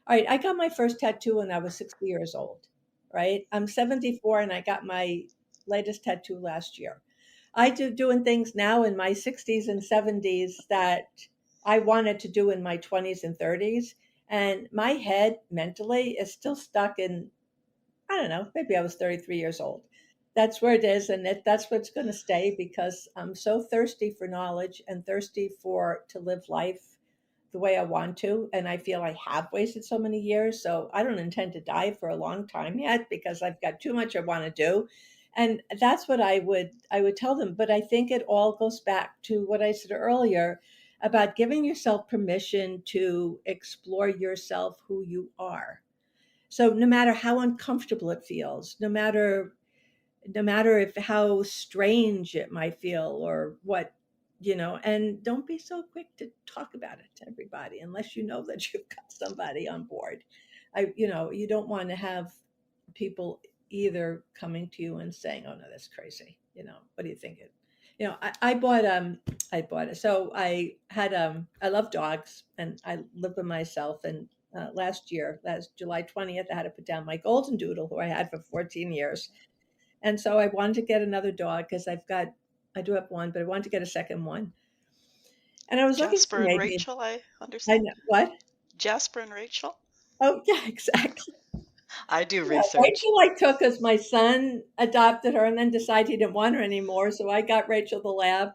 All right, I got my first tattoo when I was 60 years old, right? I'm 74 and I got my latest tattoo last year. I do doing things now in my 60s and 70s that I wanted to do in my 20s and 30s. And my head mentally is still stuck in, I don't know, maybe I was 33 years old. That's where it is, and that's what's going to stay because I'm so thirsty for knowledge and thirsty for to live life the way I want to, and I feel I have wasted so many years. So I don't intend to die for a long time yet because I've got too much I want to do, and that's what I would tell them. But I think it all goes back to what I said earlier about giving yourself permission to explore yourself, who you are. So no matter how uncomfortable it feels, no matter if how strange it might feel or what, and don't be so quick to talk about it to everybody unless you know that you've got somebody on board. You don't want to have people, either coming to you and saying, "Oh no, that's crazy," what do you think? I bought it. So I love dogs, and I live with myself. And last July 20th, I had to put down my golden doodle, who I had for 14 years. And so I wanted to get another dog because I do have one, but I wanted to get a second one. And I was looking for Jasper and maybe, Rachel, I I understand. know what? Jasper and Rachel? Oh, yeah, exactly. I do Yeah, research. Rachel I took because my son adopted her and then decided he didn't want her anymore. So I got Rachel the lab.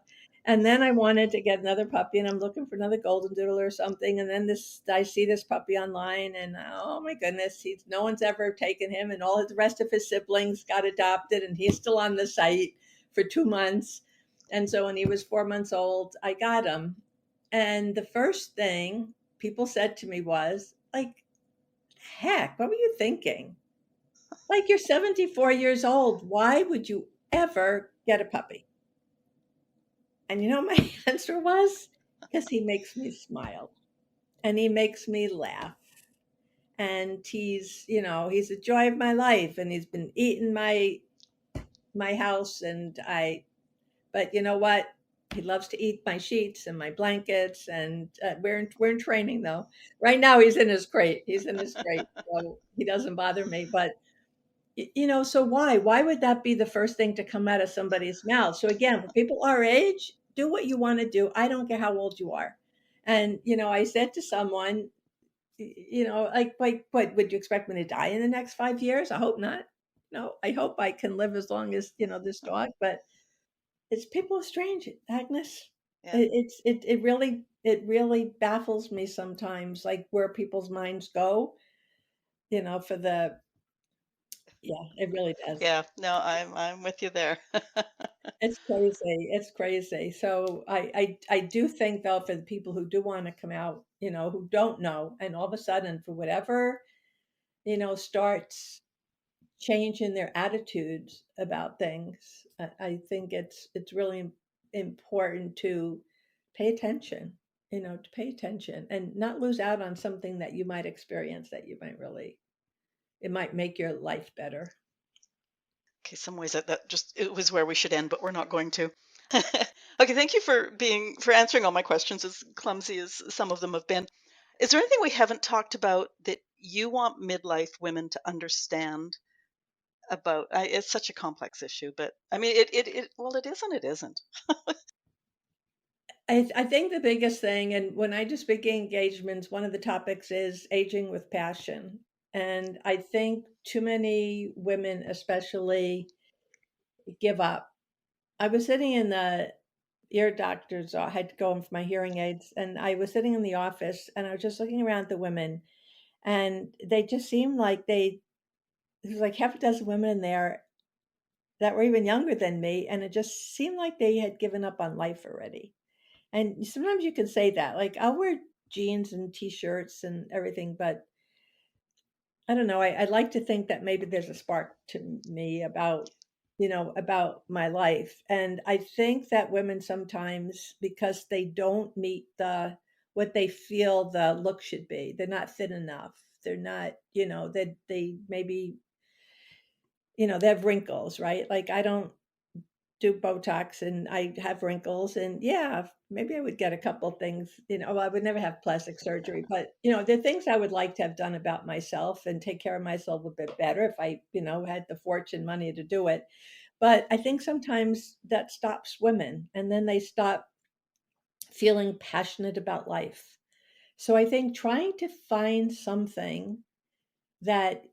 And then I wanted to get another puppy, and I'm looking for another golden doodle or something. And then I see this puppy online, and oh my goodness, no one's ever taken him, and all the rest of his siblings got adopted, and he's still on the site for 2 months. And so when he was 4 months old, I got him. And the first thing people said to me was like, "Heck, what were you thinking? Like, you're 74 years old. Why would you ever get a puppy?" And my answer was, because he makes me smile and he makes me laugh. And he's the joy of my life. And he's been eating my house. But you know what? He loves to eat my sheets and my blankets. And we're in training though. Right now he's in his crate. So he doesn't bother me. But so why would that be the first thing to come out of somebody's mouth? So again, for people our age, do what you want to do. I don't care how old you are. And I said to someone, like what would you expect me to die in the next 5 years? I hope not. No, I hope I can live as long as this dog. But it's people are strange, Agnes. Yeah. It really baffles me sometimes, like where people's minds go. For the Yeah, it really does. Yeah. No, I'm with you there. It's crazy. It's crazy. So I do think though, for the people who do want to come out, who don't know, and all of a sudden for whatever, starts changing their attitudes about things, I think it's really important to pay attention, to pay attention and not lose out on something that you might experience that it might make your life better. Okay, some ways that just it was where we should end, but we're not going to. Okay, thank you for answering all my questions, as clumsy as some of them have been. Is there anything we haven't talked about that you want midlife women to understand about? It's such a complex issue, but I mean, well, it is and it isn't. I think the biggest thing, and when I do speaking engagements, one of the topics is aging with passion. And I think too many women, especially, give up. I was sitting in the ear doctor's, I had to go in for my hearing aids, and I was sitting in the office and I was just looking around at the women, and they just seemed like there was like half a dozen women in there that were even younger than me, and it just seemed like they had given up on life already. And sometimes you can say that, like, I'll wear jeans and t-shirts and everything, but I don't know. I'd like to think that maybe there's a spark to me about my life. And I think that women sometimes, because they don't meet what they feel the look should be, they're not thin enough. They're not, that they maybe, they have wrinkles, right? Like I don't do Botox and I have wrinkles, and yeah, maybe I would get a couple things, well, I would never have plastic surgery, but there are things I would like to have done about myself and take care of myself a bit better if I, had the fortune money to do it. But I think sometimes that stops women and then they stop feeling passionate about life. So I think trying to find something that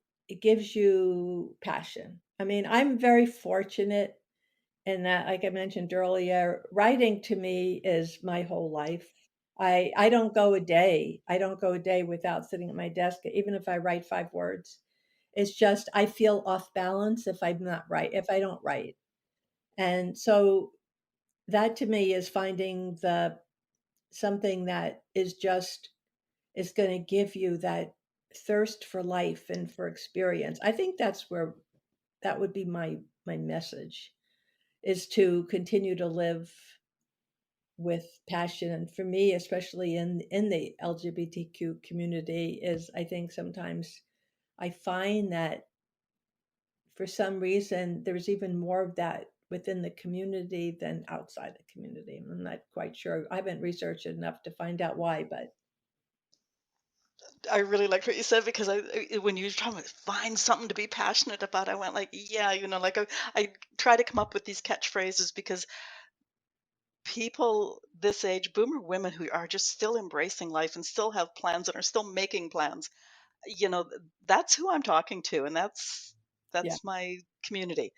gives you passion. I mean, I'm very fortunate and that, like I mentioned earlier, writing to me is my whole life. I don't go a day without sitting at my desk, even if I write 5 words. It's just I feel off balance if I don't write. And so that to me is finding the something that is going to give you that thirst for life and for experience. I think that's where that would be my message, is to continue to live with passion. And for me, especially in the LGBTQ community, is I think sometimes I find that for some reason, there's even more of that within the community than outside the community. I'm not quite sure. I haven't researched it enough to find out why, but I really liked what you said because when you were trying to find something to be passionate about, I went like, yeah, like I try to come up with these catchphrases because people this age, boomer women who are just still embracing life and still have plans and are still making plans, that's who I'm talking to, and yeah. that's my community.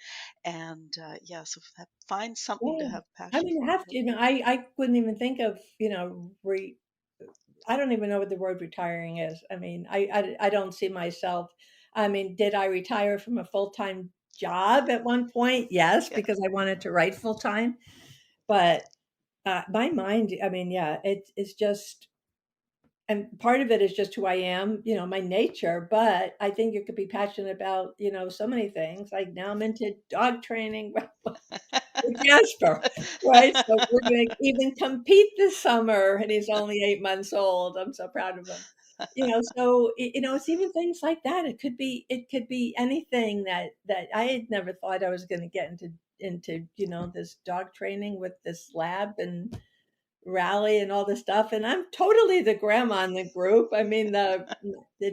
And yeah, so find something to Yeah. have I passion mean, I for. have to, I couldn't even think of, I don't even know what the word retiring is. I mean, I don't see myself. I mean, did I retire from a full time job at one point? Yes, Yeah, because I wanted to write full time. But my mind, I mean, yeah, it's just, and part of it is just who I am, my nature. But I think you could be passionate about, so many things. Like now I'm into dog training with Jasper, right? So we're going to even compete this summer, and he's only 8 months old. I'm so proud of him. So it's even things like that. It could be anything that I had never thought I was going to get into this dog training with this lab and rally and all this stuff. And I'm totally the grandma in the group. I mean, the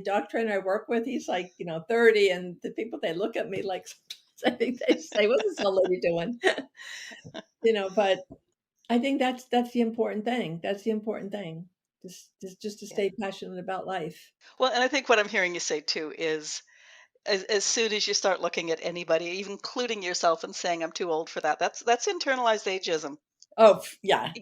dog trainer I work with, he's like 30, and the people, they look at me like, I think they say, "What's this old lady doing?" But I think that's the important thing. That's the important thing. Just to yeah. stay passionate about life. Well, and I think what I'm hearing you say too is as soon as you start looking at anybody, even including yourself, and saying I'm too old for that, that's internalized ageism, Oh, yeah.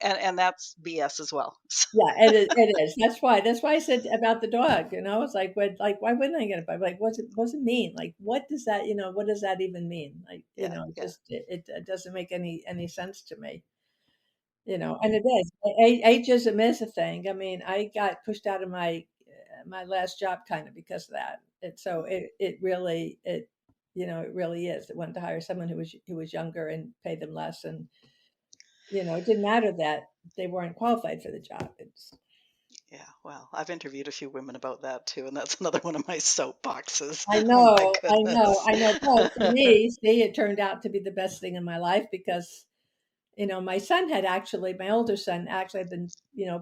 and that's BS as well. Yeah, it is. That's why I said about the dog, it's like, why wouldn't I get it? But like, what's it mean? Like, what does that even mean? Like, Yeah, yeah, just it doesn't make any sense to me. And it is. Ageism is a thing. I mean, I got pushed out of my last job kind of because of that. And so it really it really is. It wanted to hire someone who was younger and pay them less, and it didn't matter that they weren't qualified for the job. It's yeah. Well, I've interviewed a few women about that too, and that's another one of my soapboxes. I Oh my know, I know, goodness. I know. But for me, see, it turned out to be the best thing in my life because my older son actually had been,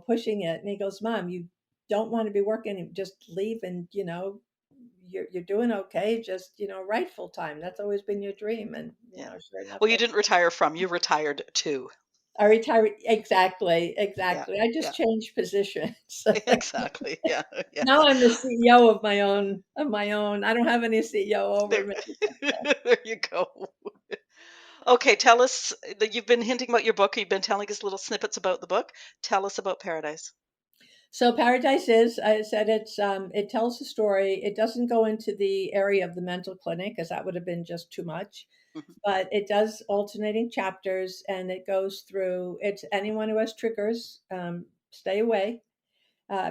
pushing it. And he goes, "Mom, you don't want to be working, just leave. And, you're doing okay. Just, write full time. That's always been your dream." And, Yeah. sure enough, Well, you didn't retire from, you retired to. I retired. Exactly. Yeah, Exactly. I just yeah. changed positions. Exactly. Yeah, yeah. Now I'm the CEO of my own. I don't have any CEO over There, me. there you go. Okay, tell us that you've been hinting about your book. You've been telling us little snippets about the book. Tell us about Paradise. So Paradise is, I said, it tells the story. It doesn't go into the area of the mental clinic because that would have been just too much, Mhm. but it does alternating chapters, and it goes through. It's anyone who has triggers, stay away,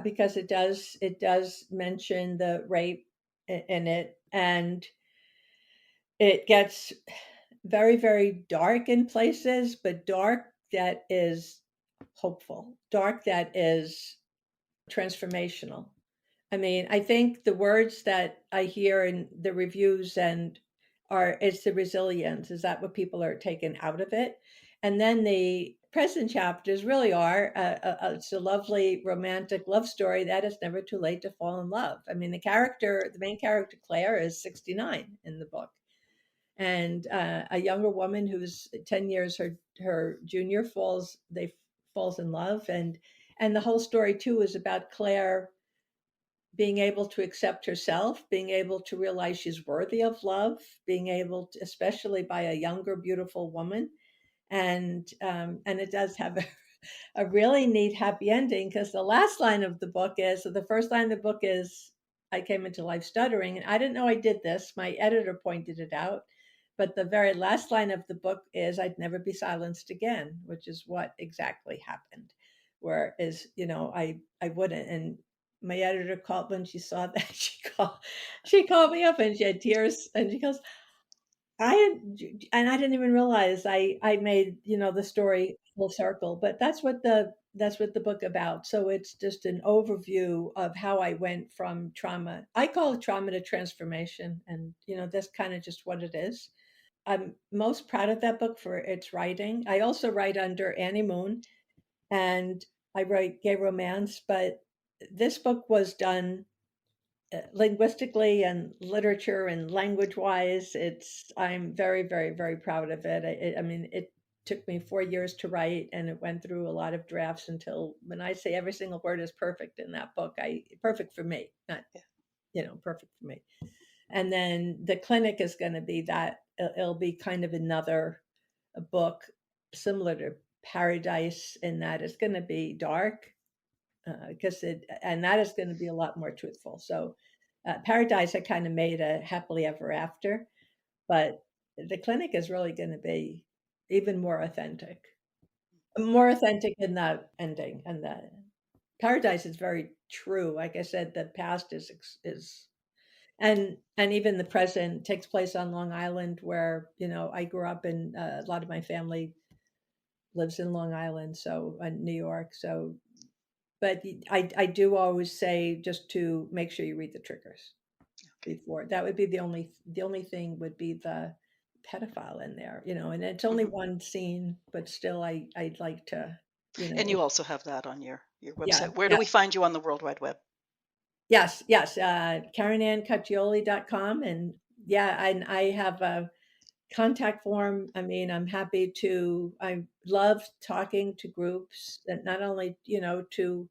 because it does mention the rape in it, and it gets very, very dark in places, but dark that is hopeful, dark that is transformational. I mean, I think the words that I hear in the reviews and are it's the resilience. Is that what people are taking out of it? And then the present chapters really are it's a lovely romantic love story that it's never too late to fall in love. I mean, the main character Claire is 69 in the book, and a younger woman who's 10 years her junior falls in love, and the whole story too is about Claire being able to accept herself, being able to realize she's worthy of love, being able to, especially by a younger, beautiful woman, and it does have a really neat happy ending because the last line of the book is so the first line of the book is I came into life stuttering, and I didn't know I did this. My editor pointed it out. But the very last line of the book is I'd never be silenced again, which is what exactly happened. Whereas, I wouldn't. And my editor called when she saw that she called me up and she had tears and she goes, and I didn't even realize I made, the story full circle, but that's what That's what the book about. So it's just an overview of how I went from trauma. I call it trauma to transformation, and that's kind of just what it is. I'm most proud of that book for its writing. I also write under Annie Moon, and I write gay romance, but this book was done linguistically and literature and language wise. I'm very, very, very proud of it. I mean, it took me 4 years to write, and it went through a lot of drafts until, when I say every single word is perfect in that book, I perfect for me, not Yeah. perfect for me. And then the clinic is going to be that it'll be kind of another book similar to Paradise, in that it's going to be dark, because and that is going to be a lot more truthful. So, Paradise, I kind of made a happily ever after, but the clinic is really going to be even more authentic in the ending, and the Paradise is very true. Like I said, the past is and even the present takes place on Long Island, where I grew up, and a lot of my family lives in Long Island, so in New York. So, but I do always say, just to make sure you read the triggers Okay. before. That would be the only thing would be the pedophile in there, and it's only Hmm. one scene, but still I'd like to, And you also have that on your yeah, website. Where do yeah. we find you on the World Wide Web? Yes, yes. KarenAnneCoccioli.com. And yeah, and I have a contact form. I mean, I love talking to groups, that not only to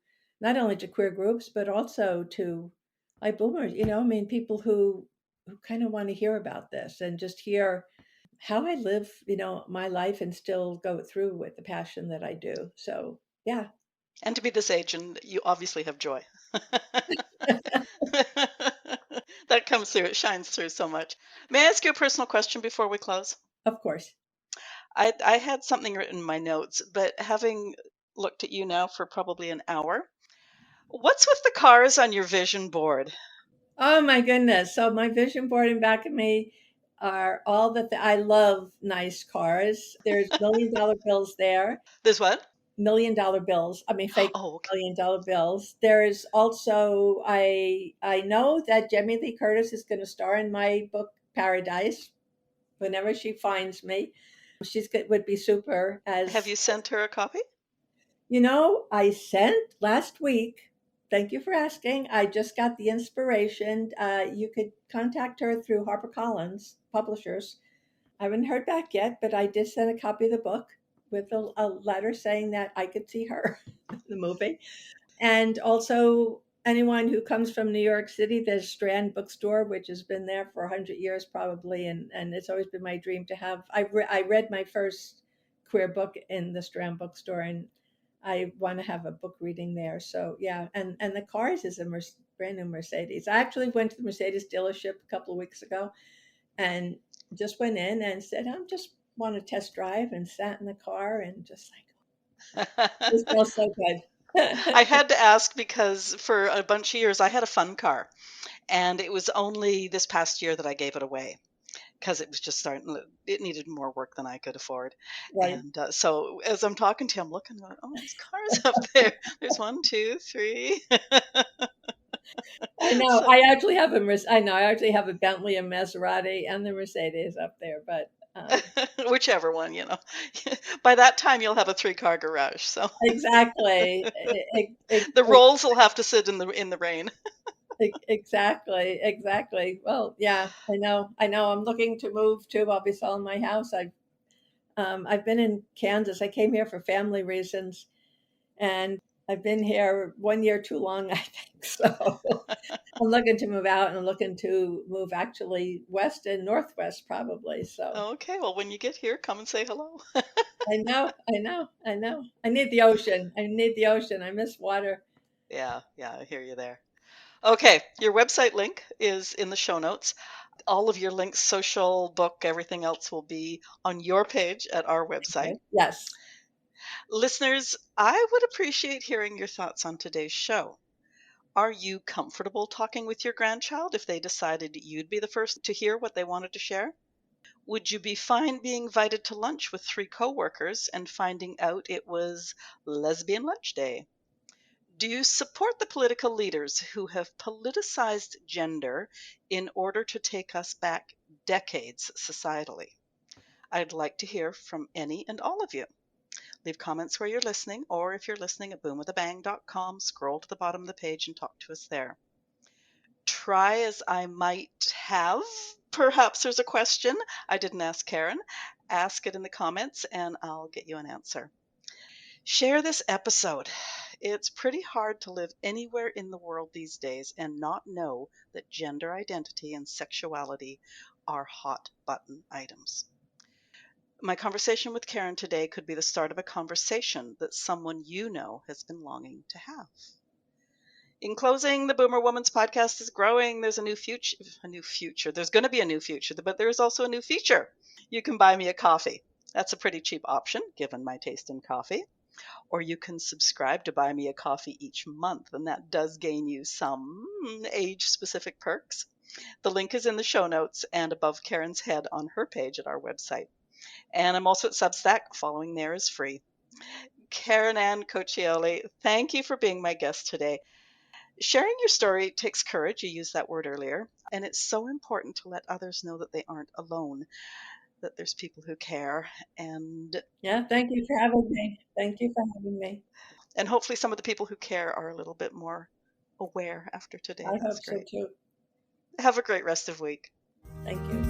queer groups, but also to, like, boomers, I mean, people who kind of want to hear about this and just hear how I live, my life, and still go through with the passion that I do. So, yeah. And to be this age, and you obviously have joy. That comes through, it shines through so much. May I ask you a personal question before we close? Of course. I had something written in my notes, but having looked at you now for probably an hour, what's with the cars on your vision board? Oh my goodness. So my vision board in back of me are all I love nice cars. There's $1 million bills there. There's what? $1 million bills. I mean, fake Oh, okay. $1 million bills. There's also, I know that Jamie Lee Curtis is going to star in my book Paradise whenever she finds me. Would be super Have as you sent her a copy? I sent last week. Thank you for asking. I just got the inspiration. You could contact her through HarperCollins Publishers. I haven't heard back yet, but I did send a copy of the book with a letter saying that I could see her, the movie. And also, anyone who comes from New York City, there's Strand Bookstore, which has been there for 100 years probably. And it's always been my dream to have. I read my first queer book in the Strand Bookstore, and I want to have a book reading there. So yeah, and the cars is a brand new Mercedes. I actually went to the Mercedes dealership a couple of weeks ago, and just went in and said, "I'm just want to test drive," and sat in the car and just like, it smells so good. I had to ask because for a bunch of years I had a fun car, and it was only this past year that I gave it away because it was just it needed more work than I could afford. Right. And so as I'm talking to you, I'm looking, going, oh, there's cars up there. There's one, two, three. I know. So, I know. I actually have a Bentley, a Maserati, and the Mercedes up there. But whichever one, you know. By that time, you'll have a three-car garage. So exactly, the rolls will have to sit in the rain. exactly, exactly. Well, yeah, I know. I know. I'm looking to move too. I'll be selling my house. I've been in Kansas. I came here for family reasons, and I've been here 1 year too long, I think. So I'm looking to move out, and I'm looking to move actually west and northwest probably. So Okay, well, when you get here, come and say hello. I know, I know, I know. I need the ocean. I need the ocean. I miss water. Yeah, yeah, I hear you there. Okay, your website link is in the show notes. All of your links, social, book, everything else will be on your page at our website. Okay. Yes. Listeners, I would appreciate hearing your thoughts on today's show. Are you comfortable talking with your grandchild if they decided you'd be the first to hear what they wanted to share? Would you be fine being invited to lunch with 3 coworkers and finding out it was lesbian lunch day? Do you support the political leaders who have politicized gender in order to take us back decades societally? I'd like to hear from any and all of you. Leave comments where you're listening, or if you're listening at boomwithabang.com, scroll to the bottom of the page and talk to us there. Try as I might have, perhaps there's a question I didn't ask Karen. Ask it in the comments and I'll get you an answer. Share this episode. It's pretty hard to live anywhere in the world these days and not know that gender identity and sexuality are hot button items. My conversation with Karen today could be the start of a conversation that someone you know has been longing to have. In closing, the Boomer Woman's podcast is growing. There's a new future. There's going to be a new future, but there's also a new feature. You can buy me a coffee. That's a pretty cheap option, given my taste in coffee. Or you can subscribe to buy me a coffee each month, and that does gain you some age-specific perks. The link is in the show notes and above Karen's head on her page at our website. And I'm also at Substack. Following there is free. Karen Anne Coccioli, thank you for being my guest today. Sharing your story takes courage. You used that word earlier. And it's so important to let others know that they aren't alone, that there's people who care. And Yeah, thank you for having me. Thank you for having me. and hopefully some of the people who care are a little bit more aware after today. I That's hope so great. too. Have a great rest of week. Thank you.